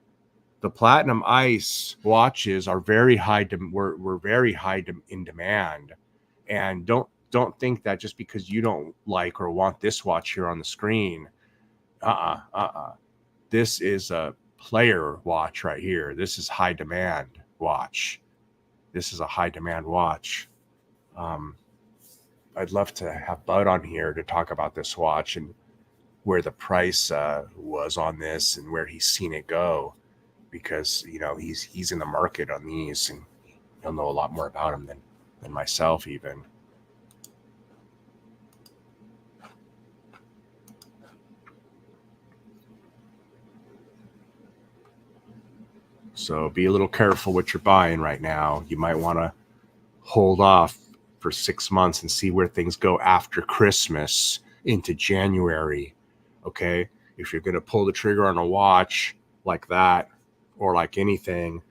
The Platinum Ice watches are very high. We're very high in demand. And don't think that just because you don't like or want this watch here on the screen. This is a player watch right here. This is high demand watch. This is a high demand watch. I'd love to have Bud on here to talk about this watch and where the price was on this and where he's seen it go, because you know he's in the market on these and he'll know a lot more about them than myself even. So be a little careful what you're buying right now. You might want to hold off for 6 months and see where things go after Christmas into January. Okay, if you're going to pull the trigger on a watch like that or like anything,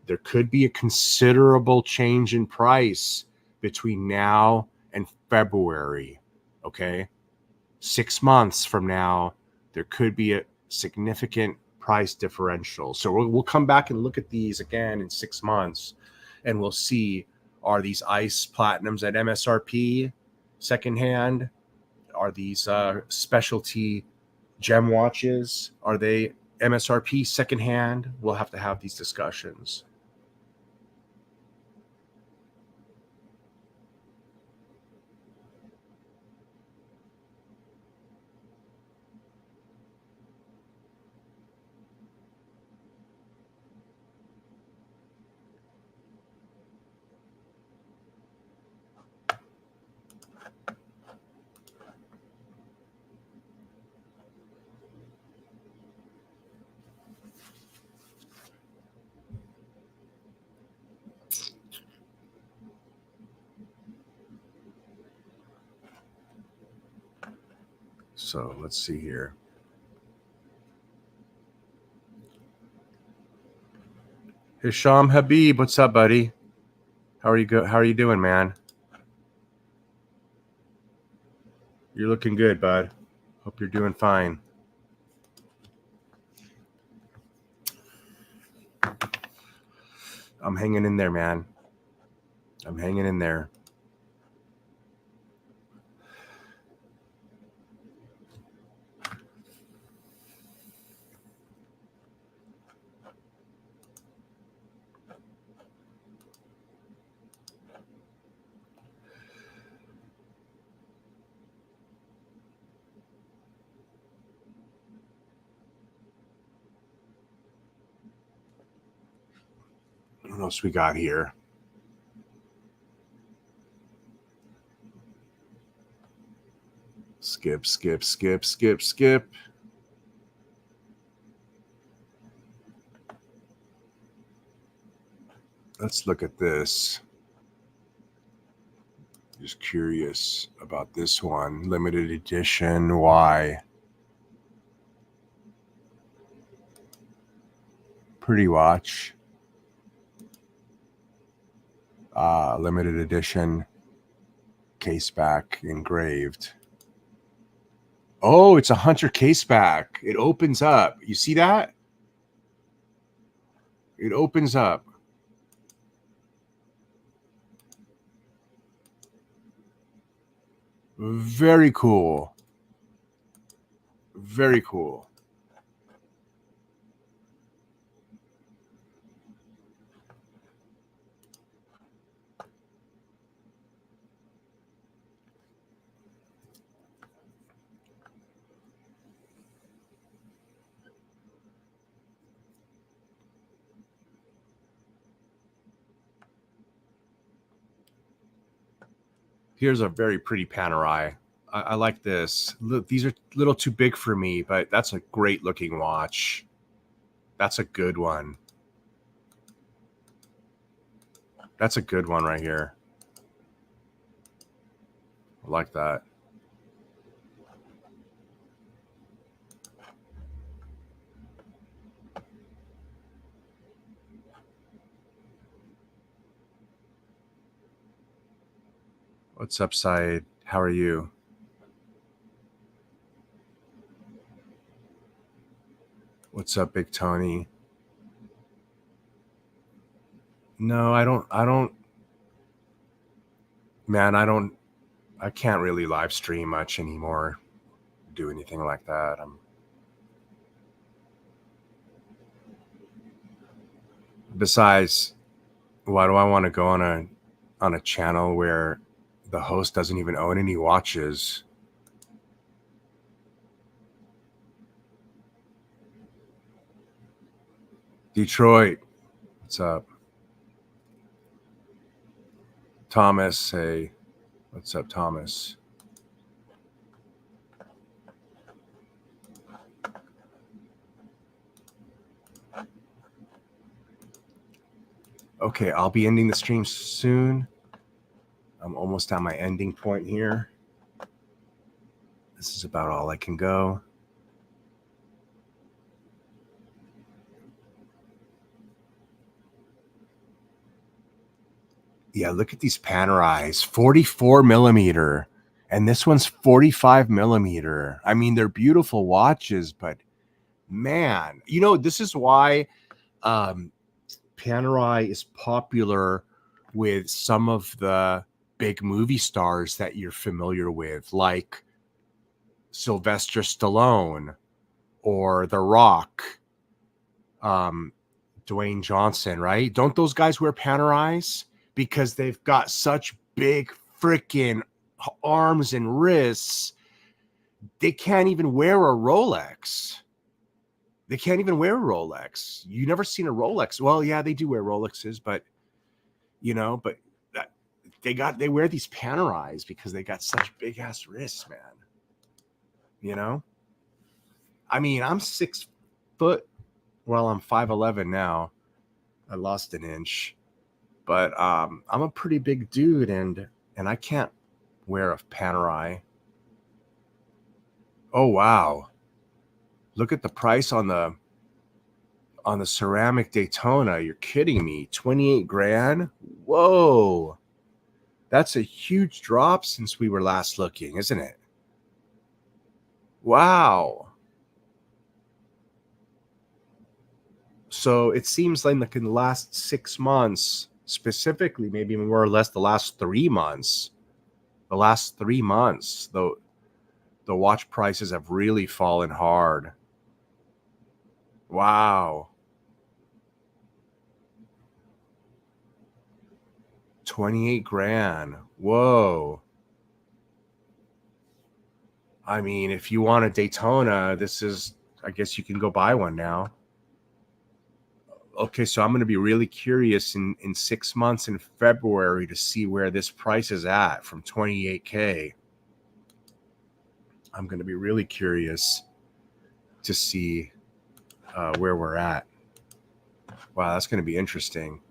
there could be a considerable change in price between now and February. Okay, 6 months from now, there could be a significant price differential. So we'll come back and look at these again in 6 months, and we'll see, are these ICE Platinums at MSRP secondhand? Are these specialty gem watches, are they MSRP secondhand? We'll have to have these discussions. So let's see here. Hisham Habib, what's up, buddy? How are you doing, man? You're looking good, bud. Hope you're doing fine. I'm hanging in there, man. I'm hanging in there. What else we got here? Skip. Let's look at this. Just curious about this one. Limited edition. Why? Pretty watch. Limited edition. Case back engraved. Oh, it's a Hunter case back. It opens up. You see that? It opens up. Very cool. Very cool. Here's a very pretty Panerai. I like this. Look, these are a little too big for me, but that's a great looking watch. That's a good one. That's a good one right here. I like that. What's up, Syed? How are you? What's up, Big Tony? No, I don't. Man, I can't really live stream much anymore. Do anything like that. Besides, why do I want to go on a channel where the host doesn't even own any watches? Detroit, what's up? Thomas, hey, what's up, Thomas? Okay, I'll be ending the stream soon. I'm almost at my ending point here. This is about all I can go. Yeah, look at these Panerais, 44 millimeter, and this one's 45 millimeter. I mean, they're beautiful watches, but man, you know, this is why Panerai is popular with some of the big movie stars that you're familiar with, like Sylvester Stallone or The Rock, Dwayne Johnson, right? Don't those guys wear Panerais? Because they've got such big freaking arms and wrists. They can't even wear a Rolex. They can't even wear a Rolex. You never seen a Rolex. Well, yeah, they do wear Rolexes, but you know, but they wear these Panerais because they got such big ass wrists, man. You know? I mean, I'm 6 foot. Well, I'm 5'11" now. I lost an inch. But I'm a pretty big dude, and I can't wear a Panerai. Oh wow! Look at the price on the ceramic Daytona. You're kidding me? 28 grand? Whoa! That's a huge drop since we were last looking, isn't it? Wow! So it seems like in the last 6 months, specifically, maybe more or less the last 3 months, the watch prices have really fallen hard. Wow. 28 grand. Whoa. I mean, if you want a Daytona, I guess you can go buy one now. Okay, so I'm going to be really curious in 6 months in February to see where this price is at from 28K. I'm going to be really curious to see where we're at. Wow, that's going to be interesting.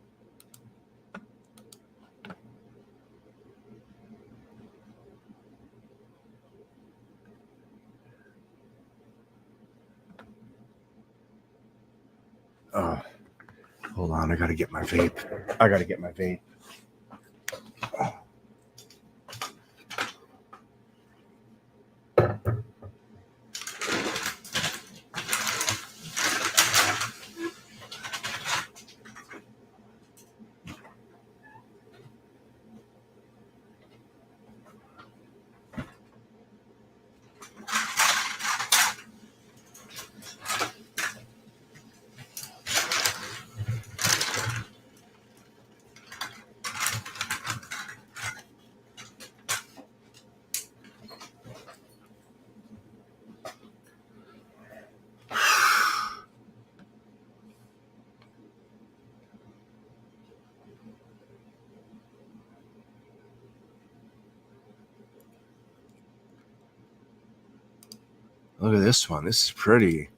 Hold on, I got to get my vape. Look at this one. This is pretty.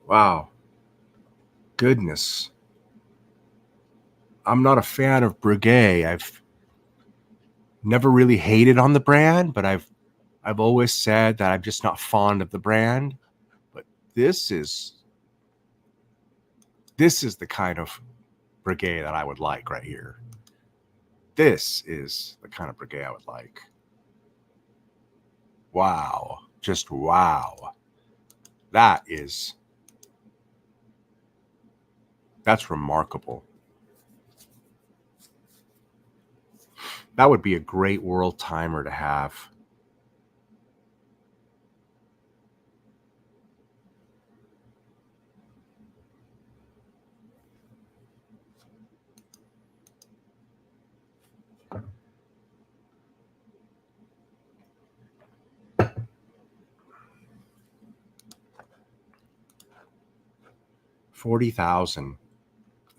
Wow. Goodness. I'm not a fan of Breguet. I've never really hated on the brand, but I've always said that I'm just not fond of the brand. But this is the kind of Breguet that I would like right here. This is the kind of Breguet I would like. Wow. Just wow. That's remarkable. That would be a great world timer to have. $40,000.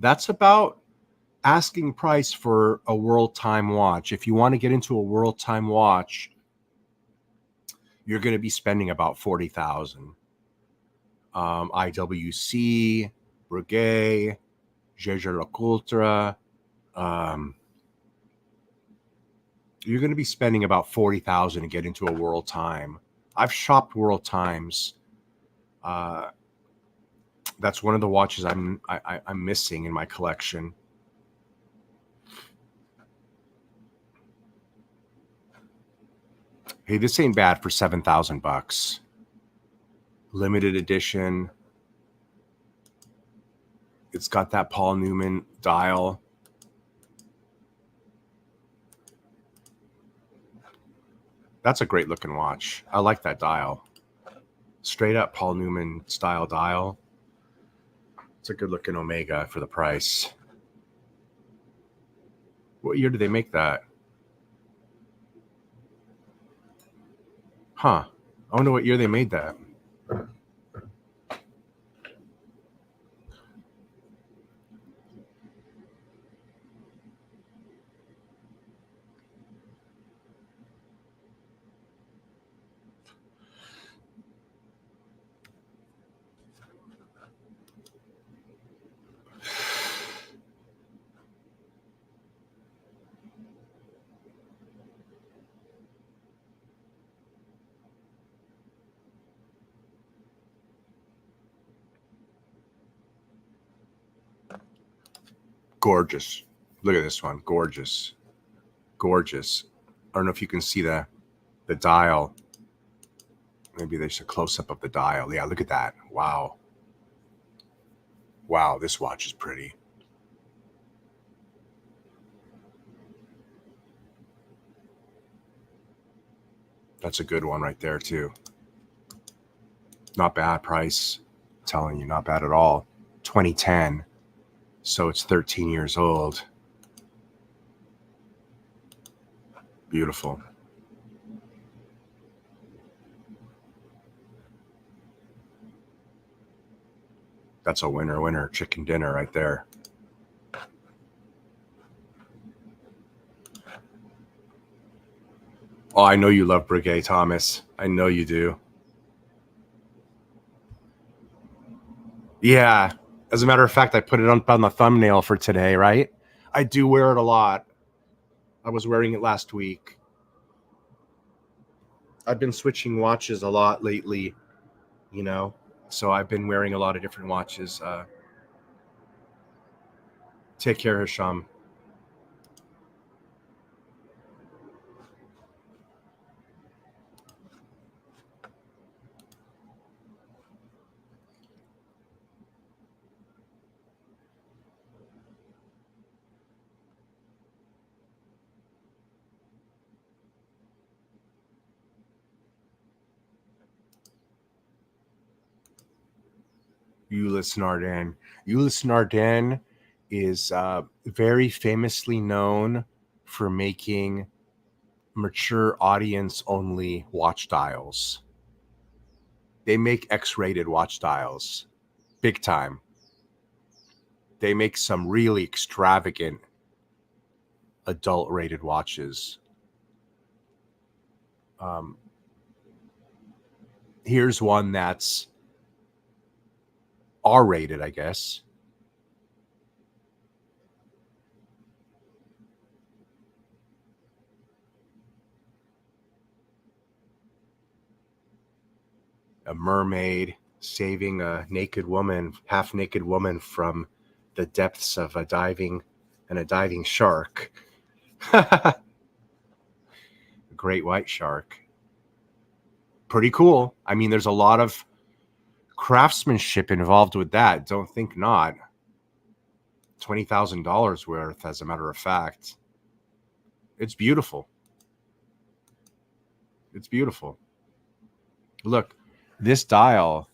That's about asking price for a world time watch. If you want to get into a world time watch, you're going to be spending about $40,000. IWC, Breguet, Jaeger-LeCoultre. You're going to be spending about $40,000 to get into a world time. I've shopped world times. That's one of the watches I'm missing in my collection. Hey, this ain't bad for $7,000. Limited edition. It's got that Paul Newman dial. That's a great looking watch. I like that dial. Straight up Paul Newman style dial. It's a good looking Omega for the price. What year did they make that? Huh. I wonder what year they made that. Gorgeous. Look at this one. Gorgeous. Gorgeous. I don't know if you can see the dial. Maybe there's a close-up of the dial. Yeah, look at that. Wow. Wow, this watch is pretty. That's a good one right there, too. Not bad price. I'm telling you, not bad at all. 2010. So it's 13 years old. Beautiful. That's a winner chicken dinner right there. Oh, I know you love Breguet, Thomas. I know you do. Yeah. As a matter of fact, I put it up on the thumbnail for today, right? I do wear it a lot. I was wearing it last week. I've been switching watches a lot lately, you know, so I've been wearing a lot of different watches. Take care, Hisham. Ulyss Nardin. Ulyss Nardin is very famously known for making mature audience only watch dials. They make X-rated watch dials, big time. They make some really extravagant adult rated watches. Here's one that's R-rated, I guess. A mermaid saving a naked woman, half-naked woman from the depths of a diving shark. A great white shark. Pretty cool. I mean, there's a lot of craftsmanship involved with that. Don't think not. $20,000 worth, as a matter of fact. It's beautiful. It's beautiful. Look, this dial,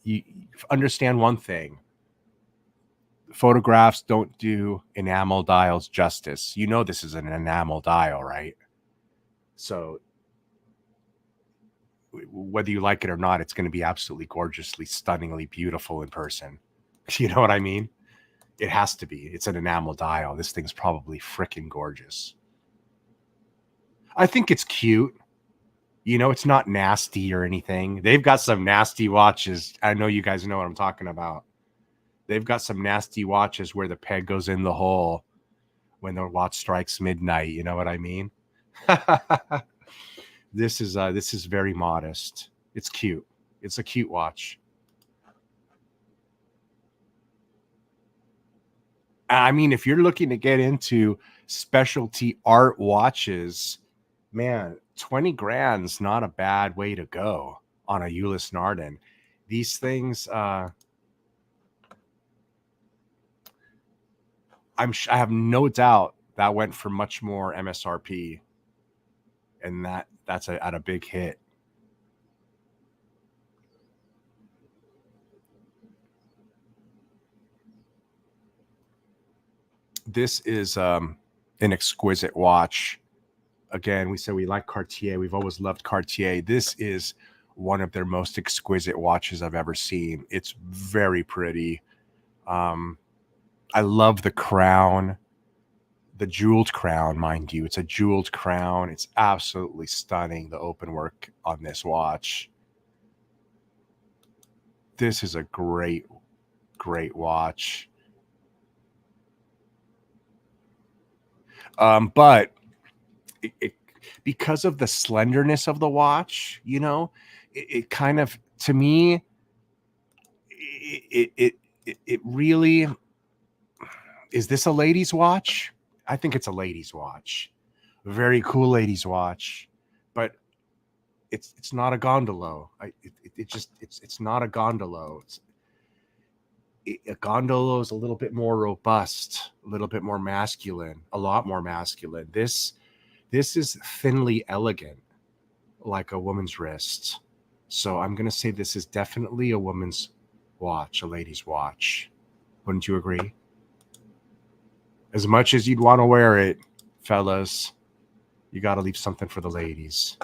you understand one thing. Photographs don't do enamel dials justice. You know this is an enamel dial, right? So whether you like it or not, it's going to be absolutely gorgeously, stunningly beautiful in person. You know what I mean? It has to be. It's an enamel dial. This thing's probably freaking gorgeous. I think it's cute. You know, it's not nasty or anything. They've got some nasty watches. I know you guys know what I'm talking about. They've got some nasty watches where the peg goes in the hole when the watch strikes midnight. You know what I mean? This is very modest. It's cute. It's a cute watch. I mean, if you're looking to get into specialty art watches, man, 20 grand's not a bad way to go on a Ulyss Nardin. These things, I have no doubt that went for much more MSRP, and that's at a big hit. This is an exquisite watch. Again, we said we like Cartier. We've always loved Cartier. This is one of their most exquisite watches I've ever seen. It's very pretty. I love the crown, the jeweled crown, mind you. It's a jeweled crown. It's absolutely stunning, the open work on this watch. This is a great, great watch. But because of the slenderness of the watch, you know, it kind of, to me, it really, is this a ladies' watch? I think it's a ladies' watch. Very cool ladies' watch, but it's not a gondolo. It's not a gondolo. A gondolo is a little bit more robust, a little bit more masculine, a lot more masculine. This is thinly elegant, like a woman's wrist. So I'm going to say this is definitely a woman's watch, a lady's watch. Wouldn't you agree? As much as you'd want to wear it, fellas, you got to leave something for the ladies.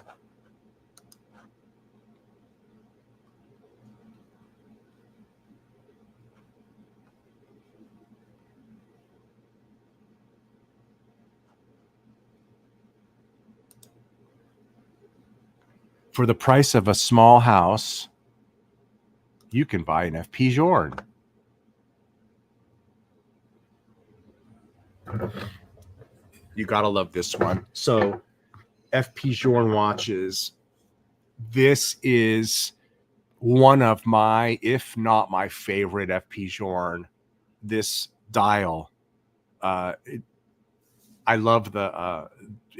For the price of a small house, you can buy an FP Journe. You gotta love this one. So, FP Journe watches. This is one of my, if not my favorite FP Journe. This dial. I love the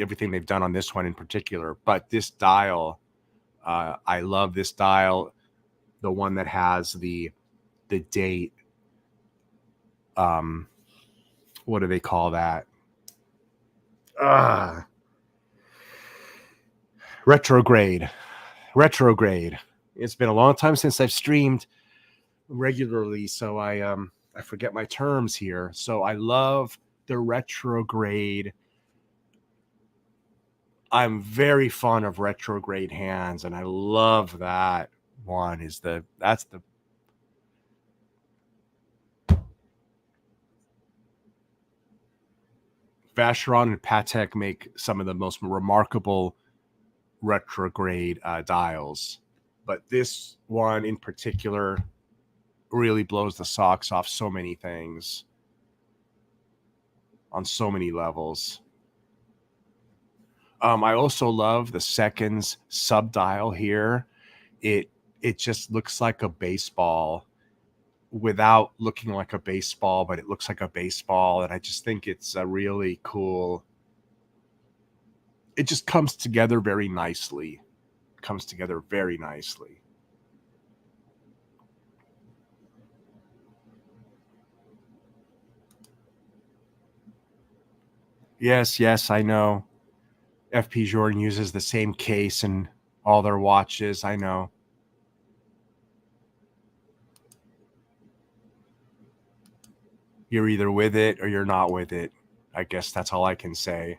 everything they've done on this one in particular, but this dial. I love this dial, the one that has the date. What do they call that? Retrograde. It's been a long time since I've streamed regularly, so I forget my terms here. So I love the retrograde. I'm very fond of retrograde hands, and I love that one. That's the Vacheron and Patek make some of the most remarkable retrograde dials. But this one in particular really blows the socks off so many things on so many levels. I also love the seconds subdial here. It just looks like a baseball without looking like a baseball, but it looks like a baseball. And I just think it's a really cool. It just comes together very nicely. Yes, I know. FP Jordan uses the same case in all their watches. I know. You're either with it or you're not with it. I guess that's all I can say.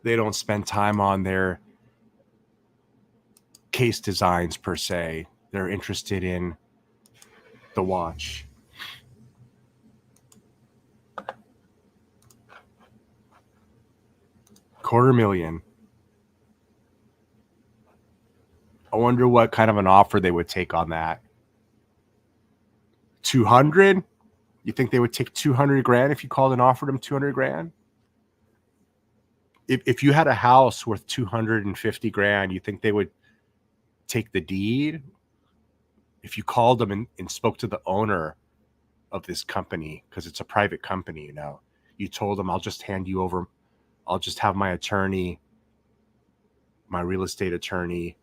They don't spend time on their case designs per se. They're interested in the watch. $250,000. I wonder what kind of an offer they would take on that. 200? You think they would take 200 grand if you called and offered them 200 grand? If you had a house worth 250 grand, you think they would take the deed? If you called them and spoke to the owner of this company, because it's a private company, you told them, I'll just hand you over, I'll just have my attorney, my real estate attorney,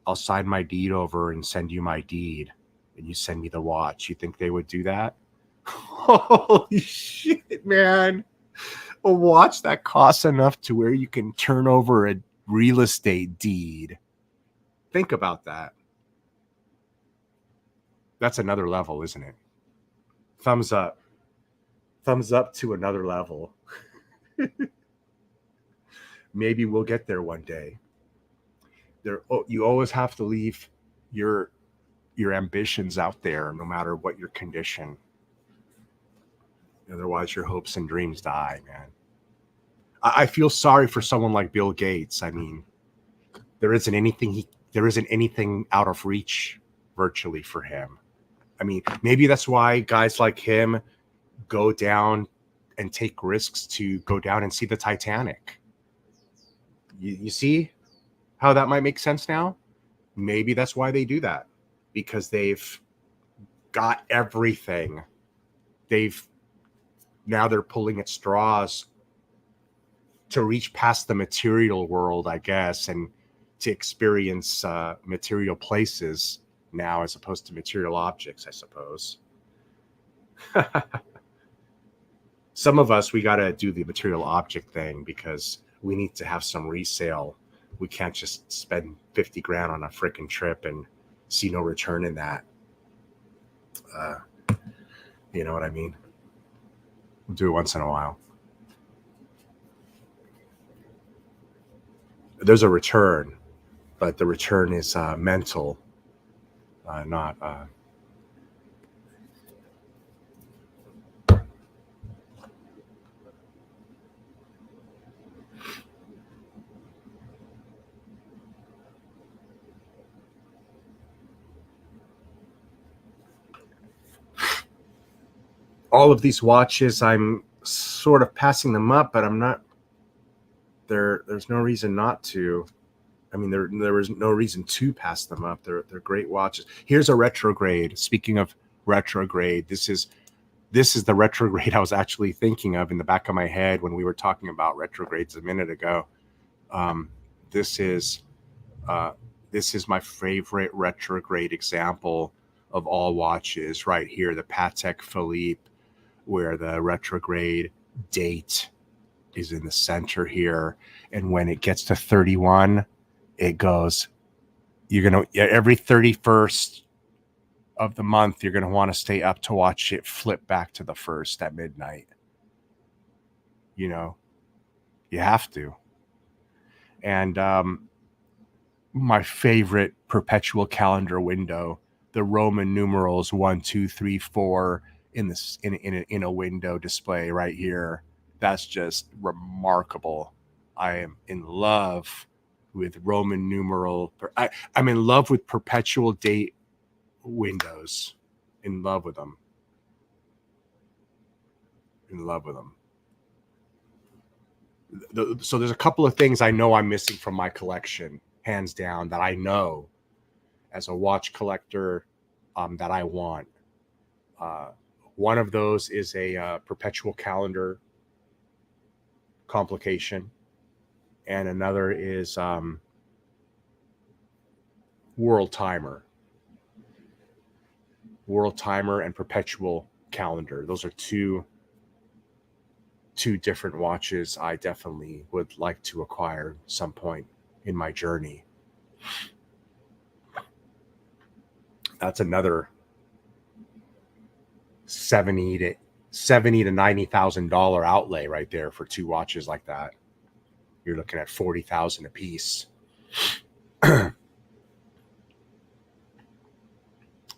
I'll sign my deed over and send you my deed, and you send me the watch. You think they would do that? Holy shit, man. A watch that costs enough to where you can turn over a real estate deed. Think about that. That's another level, isn't it? Thumbs up. Thumbs up to another level. Maybe we'll get there one day. You always have to leave your ambitions out there, no matter what your condition. Otherwise, your hopes and dreams die, man. I feel sorry for someone like Bill Gates. I mean, there isn't anything out of reach virtually for him. I mean, maybe that's why guys like him go down and take risks to go down and see the Titanic. You see how that might make sense now? Maybe that's why they do that, because they've got everything. Now they're pulling at straws to reach past the material world, I guess, and to experience material places now as opposed to material objects, I suppose. Some of us, we got to do the material object thing because we need to have some resale. We can't just spend 50 grand on a freaking trip and see no return in that. You know what I mean? We'll do it once in a while. There's a return, but the return is mental, not... all of these watches, I'm sort of passing them up, but I'm not. There's no reason not to. I mean, there was no reason to pass them up. They're great watches. Here's a retrograde. Speaking of retrograde, this is the retrograde I was actually thinking of in the back of my head when we were talking about retrogrades a minute ago. This is my favorite retrograde example of all watches right here, the Patek Philippe, where the retrograde date is in the center here. And when it gets to 31, it goes, every 31st of the month, you're going to want to stay up to watch it flip back to the first at midnight. You have to. And my favorite perpetual calendar window, the Roman numerals 1, 2, 3, 4 in a window display right here. That's just remarkable. I am in love with Roman numeral. I'm in love with perpetual date windows. In love with them. In love with them. So there's a couple of things I know I'm missing from my collection, hands down, that I know as a watch collector that I want. One of those is a perpetual calendar complication, and another is world timer and perpetual calendar. Those are two different watches I definitely would like to acquire at some point in my journey. That's another $70,000 to $90,000 outlay right there for two watches like that. You're looking at $40,000 a piece.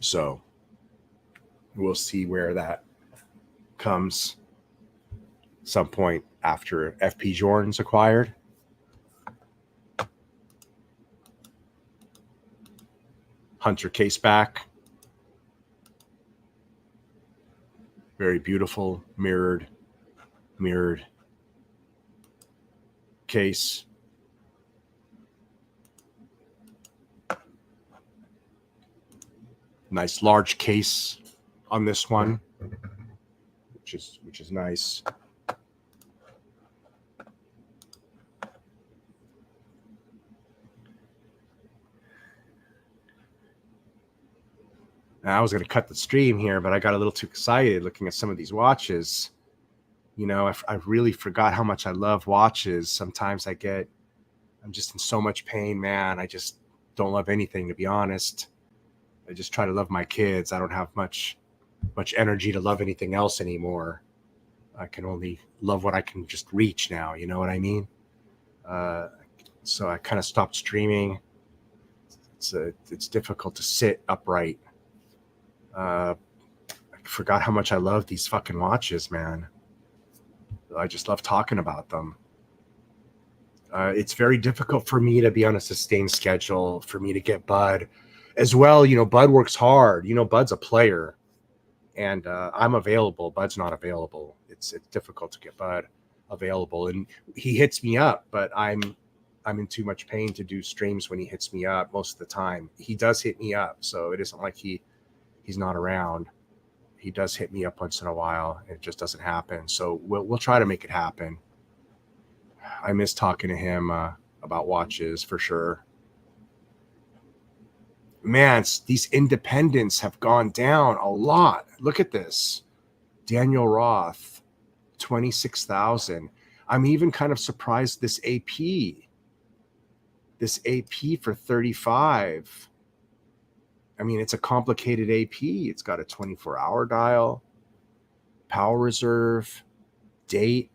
So we'll see where that comes some point after FP Journe's acquired. Hunter case back. Very beautiful mirrored case. Nice large case on this one, which is nice. Now, I was going to cut the stream here, but I got a little too excited looking at some of these watches. You know, I really forgot how much I love watches. Sometimes I'm just in so much pain, man. I just don't love anything, to be honest. I just try to love my kids. I don't have much energy to love anything else anymore. I can only love what I can just reach now. You know what I mean? So I kind of stopped streaming. It's difficult to sit upright. I forgot how much I love these fucking watches, man. I just love talking about them. It's very difficult for me to be on a sustained schedule, for me to get Bud as well. You know, Bud works hard. You know, Bud's a player, and I'm available. Bud's not available. It's difficult to get Bud available, and he hits me up, but I'm in too much pain to do streams when he hits me up most of the time. He does hit me up, so it isn't like he's not around. He does hit me up once in a while. It just doesn't happen. So we'll try to make it happen. I miss talking to him about watches for sure. Man, these independents have gone down a lot. Look at this. Daniel Roth, 26,000. I'm even kind of surprised this AP for 35. I mean, it's a complicated AP. It's got a 24-hour dial, power reserve, date.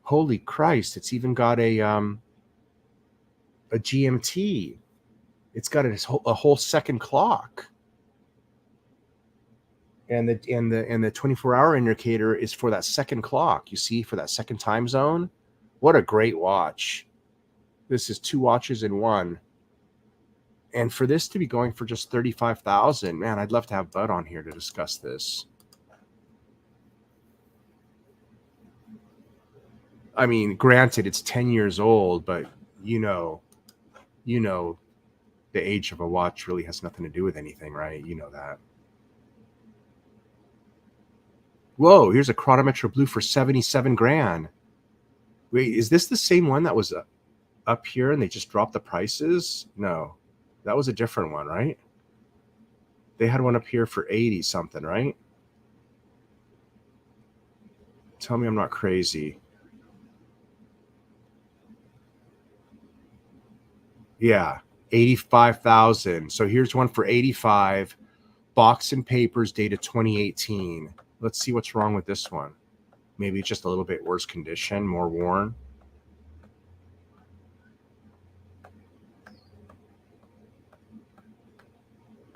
Holy Christ, it's even got a GMT. It's got a whole second clock. And the 24-hour indicator is for that second clock. You see, for that second time zone. What a great watch. This is two watches in one. And for this to be going for just 35,000, man, I'd love to have Bud on here to discuss this. I mean, granted, it's 10 years old, but you know, the age of a watch really has nothing to do with anything, right? You know that. Whoa, here's a Chronometer Blue for 77 grand. Wait, is this the same one that was up here and they just dropped the prices? No. That was a different one, right? They had one up here for 80 something, right? Tell me I'm not crazy. Yeah, 85,000. So here's one for 85. Box and papers dated 2018. Let's see what's wrong with this one. Maybe just a little bit worse condition, more worn.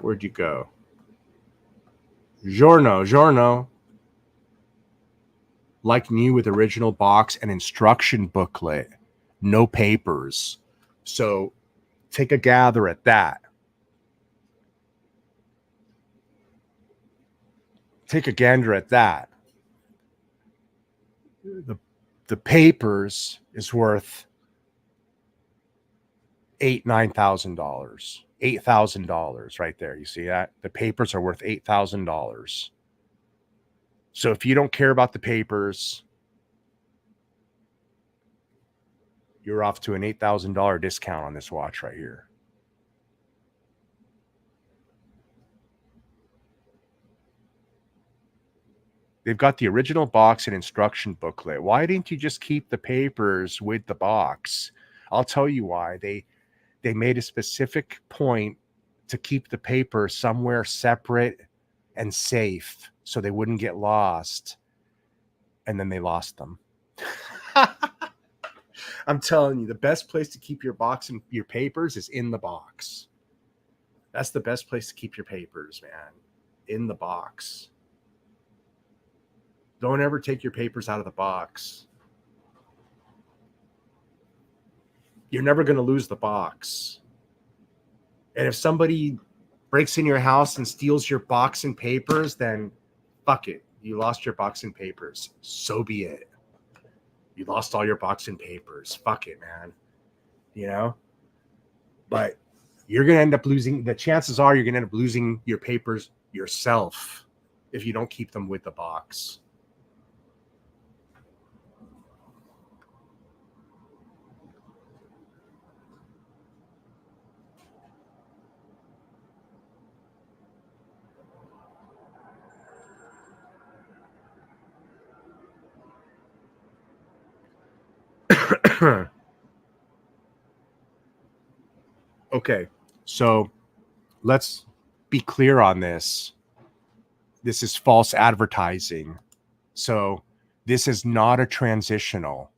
Where'd you go? Giorno. like new with original box and instruction booklet, no papers. So take a gather at that. Take a gander at that. The papers is worth $9,000, $8,000 right there. You see that? The papers are worth $8,000. So if you don't care about the papers, you're off to an $8,000 discount on this watch right here. They've got the original box and instruction booklet. Why didn't you just keep the papers with the box? I'll tell you why. They made a specific point to keep the paper somewhere separate and safe so they wouldn't get lost. And then they lost them. I'm telling you, the best place to keep your box and your papers is in the box. That's the best place to keep your papers, man. In the box. Don't ever take your papers out of the box. You're never going to lose the box. And if somebody breaks in your house and steals your box and papers, then fuck it. You lost your box and papers. So be it. You lost all your box and papers. Fuck it, man. You know? But you're going to end up losing. The chances are you're going to end up losing your papers yourself if you don't keep them with the box. Okay, so let's be clear on this. This is false advertising. So this is not a transitional.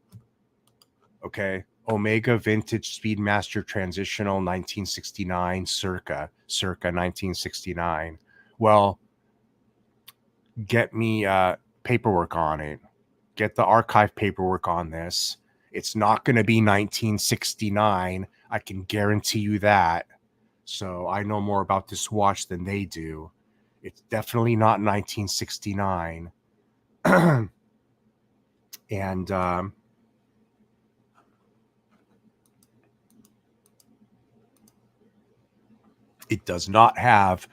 Okay, Omega Vintage Speedmaster Transitional 1969, circa 1969. Well, get me paperwork on it. Get the archive paperwork on this. It's not going to be 1969. I can guarantee you that. So I know more about this watch than they do. It's definitely not 1969. And it does not have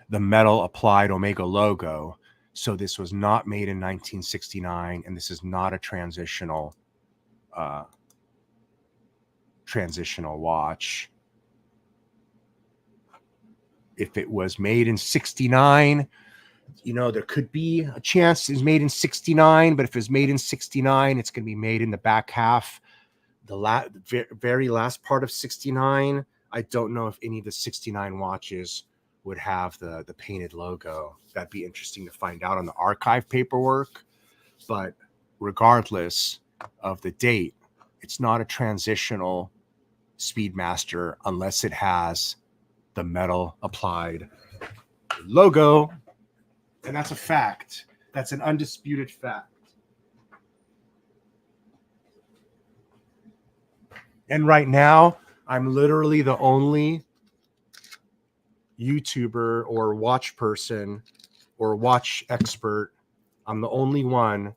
the metal applied Omega logo. So this was not made in 1969, and this is not a transitional watch. If it was made in 69, you know, there could be a chance it's made in 69, but if it's made in 69, it's going to be made in the back half, the very last part of 69. I don't know if any of the 69 watches would have the painted logo. That'd be interesting to find out on the archive paperwork. But regardless of the date, it's not a transitional Speedmaster unless it has the metal applied logo. And that's a fact. That's an undisputed fact. And right now, I'm literally the only YouTuber or watch person or watch expert. I'm the only one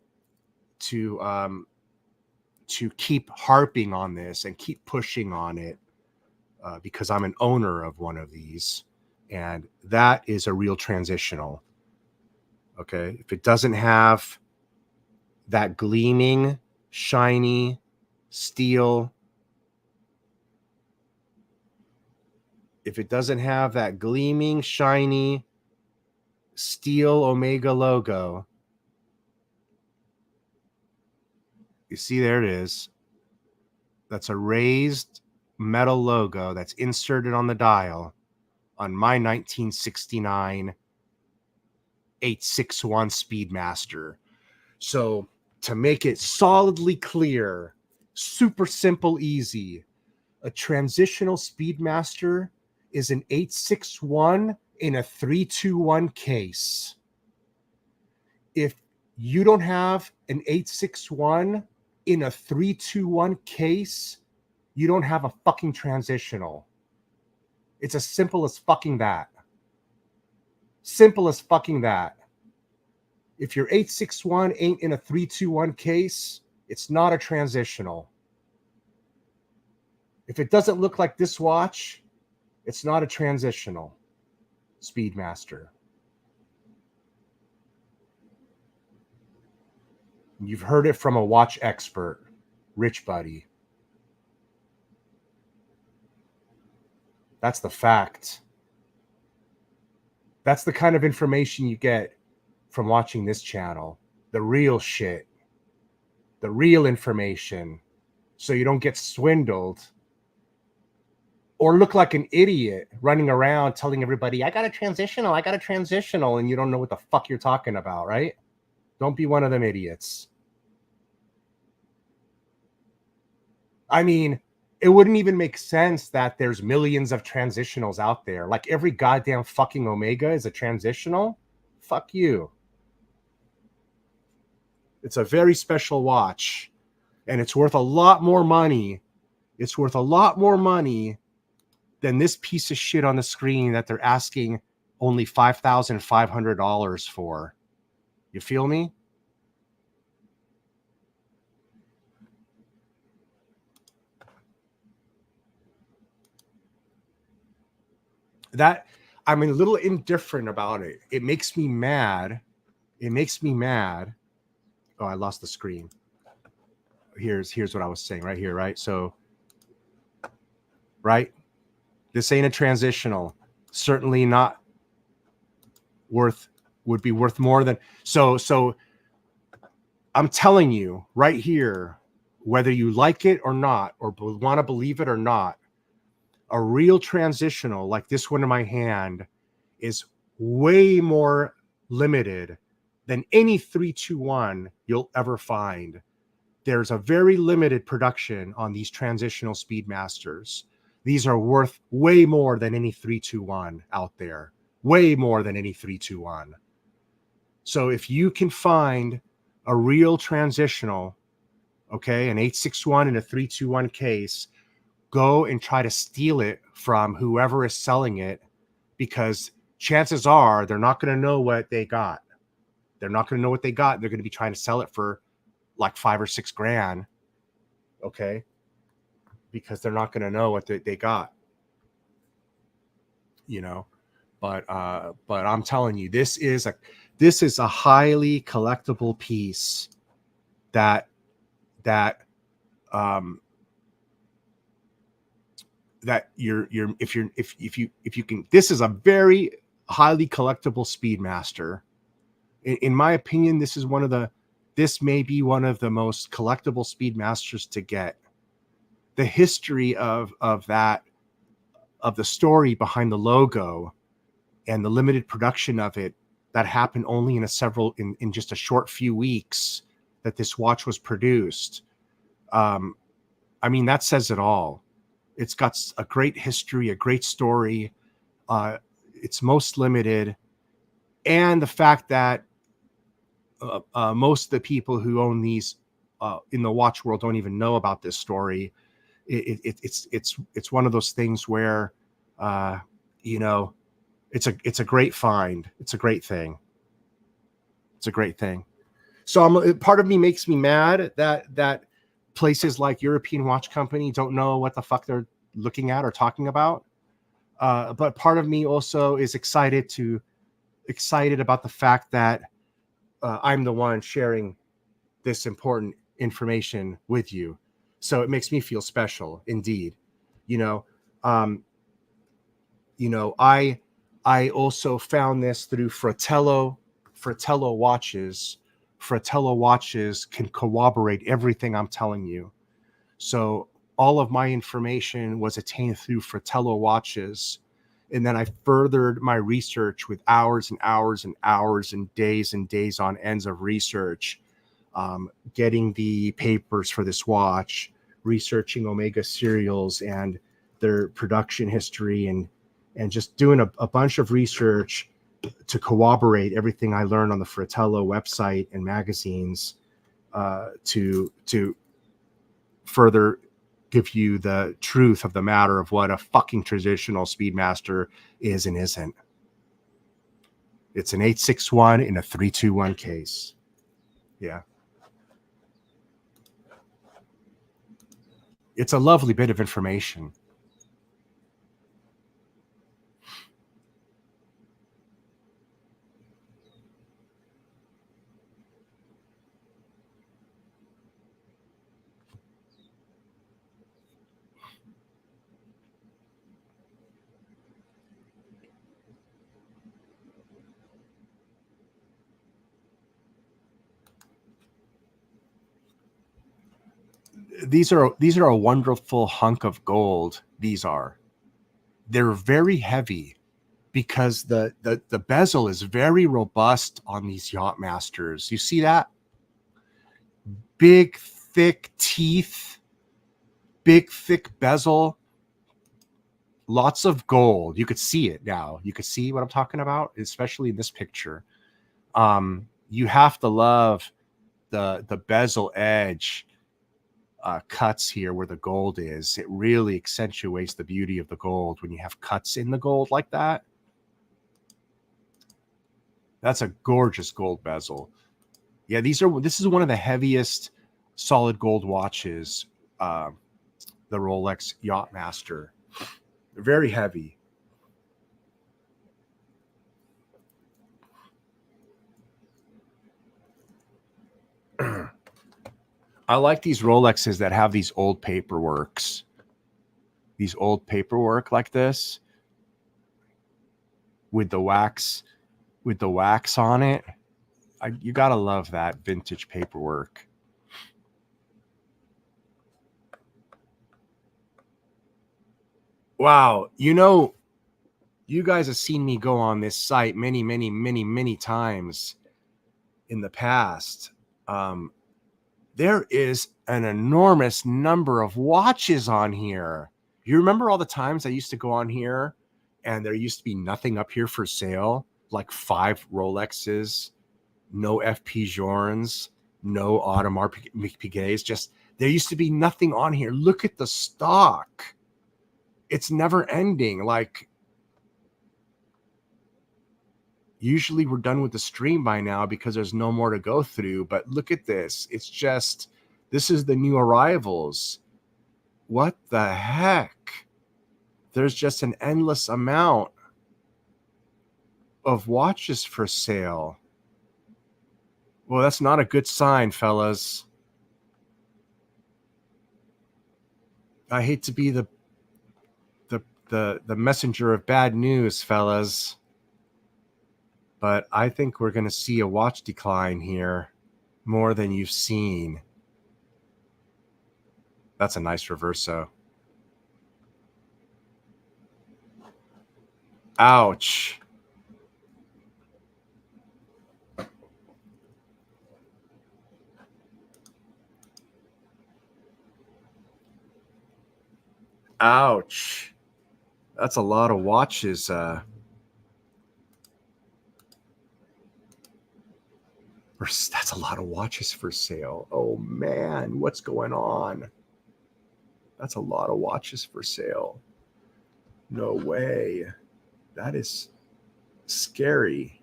to keep harping on this and keep pushing on it because I'm an owner of one of these, and that is a real transitional. Okay, if it doesn't have that gleaming, shiny steel, if it doesn't have that gleaming, shiny steel Omega logo, you see, there it is. That's a raised metal logo that's inserted on the dial on my 1969 861 Speedmaster. So to make it solidly clear, super simple, easy, a transitional Speedmaster is an 861 in a 321 case. If you don't have an 861 in a 321 case, you don't have a fucking transitional. It's as simple as fucking that. Simple as fucking that. If your 861 ain't in a 321 case, it's not a transitional. If it doesn't look like this watch, it's not a transitional Speedmaster. You've heard it from a watch expert, Rich Buddy. That's the fact. That's the kind of information you get from watching this channel. The real shit. The real information. So you don't get swindled or look like an idiot running around telling everybody, I got a transitional, and you don't know what the fuck you're talking about, right? Don't be one of them idiots. I mean, it wouldn't even make sense that there's millions of transitionals out there. Like every goddamn fucking Omega is a transitional. Fuck you. It's a very special watch, and it's worth a lot more money. It's worth a lot more money than this piece of shit on the screen that they're asking only $5,500 for. You feel me? That I'm a little indifferent about it. It makes me mad. It makes me mad. Oh, I lost the screen. Here's what I was saying right here, right? So, right? This ain't a transitional. Certainly not would be worth more than so I'm telling you right here, whether you like it or not, or want to believe it or not, a real transitional like this one in my hand is way more limited than any 321 you'll ever find. There's a very limited production on these transitional Speedmasters. These are worth way more than any 321 out there. Way more than any 321. So if you can find a real transitional, okay, an 861 in a 321 case, go and try to steal it from whoever is selling it, because chances are they're not going to know what they got. They're not going to know what they got. They're going to be trying to sell it for like $5 or $6 grand. Okay. Because they're not going to know what they got, you know, but I'm telling you, this is a highly collectible piece that you're if you can, this is a very highly collectible Speedmaster. In my opinion, this may be one of the most collectible Speedmasters to get. The history of the story behind the logo and the limited production of it that happened only in just a short few weeks that this watch was produced. I mean, that says it all. It's got a great history, a great story. It's most limited. And the fact that most of the people who own these in the watch world don't even know about this story. It's one of those things where, you know, it's a great find. It's a great thing. It's a great thing. So part of me makes me mad that places like European Watch Company don't know what the fuck they're looking at or talking about. But part of me also is excited about the fact that I'm the one sharing this important information with you. So it makes me feel special indeed. I also found this through Fratello watches. Fratello watches can corroborate everything I'm telling you. So all of my information was attained through Fratello watches. And then I furthered my research with hours and hours and hours and days on ends of research, getting the papers for this watch, researching Omega serials and their production history, and just doing a bunch of research to corroborate everything I learned on the Fratello website and magazines, to further give you the truth of the matter of what a fucking traditional Speedmaster is and isn't. It's an 861 in a 321 case. Yeah. It's a lovely bit of information. These are a wonderful hunk of gold. They're very heavy because the bezel is very robust on these Yachtmasters. You see that? Big, thick teeth, big, thick bezel, lots of gold. You could see it now. You could see what I'm talking about, especially in this picture. You have to love the bezel edge cuts here where the gold is. It really accentuates the beauty of the gold when you have cuts in the gold like that. That's a gorgeous gold bezel. Yeah, this is one of the heaviest solid gold watches, the Rolex Yachtmaster. They're very heavy. I like these Rolexes that have these old paperworks. These old paperwork like this with the wax on it. You gotta love that vintage paperwork. Wow, you guys have seen me go on this site many times in the past. There is an enormous number of watches on here. You remember all the times I used to go on here and there used to be nothing up here for sale, like 5 Rolexes, no FP Journes, no Audemars Piguets. Just there used to be nothing on here. Look at the stock. It's never ending. Like, usually we're done with the stream by now because there's no more to go through. But look at this. It's just, this is the new arrivals. What the heck? There's just an endless amount of watches for sale. Well, that's not a good sign, fellas. I hate to be the messenger of bad news, fellas, but I think we're going to see a watch decline here more than you've seen. That's a nice reverso. Ouch. Ouch. That's a lot of watches. That's a lot of watches for sale. Oh man, what's going on? That's a lot of watches for sale. No way. That is scary.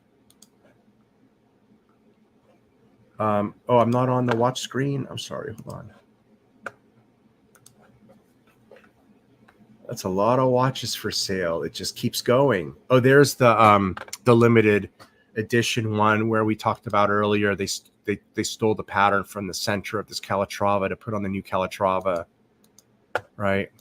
Oh, I'm not on the watch screen. I'm sorry. Hold on. That's a lot of watches for sale. It just keeps going. Oh, there's the limited edition one where we talked about earlier. They stole the pattern from the center of this Calatrava to put on the new Calatrava, right?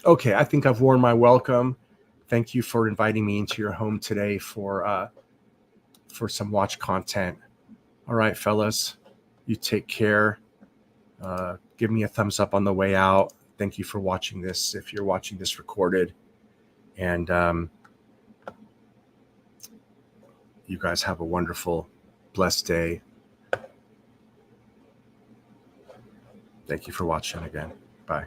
Okay, I think I've worn my welcome. Thank you for inviting me into your home today for some watch content. All right, fellas, you take care. Give me a thumbs up on the way out. Thank you for watching this, if you're watching this recorded. And you guys have a wonderful, blessed day. Thank you for watching again. Bye.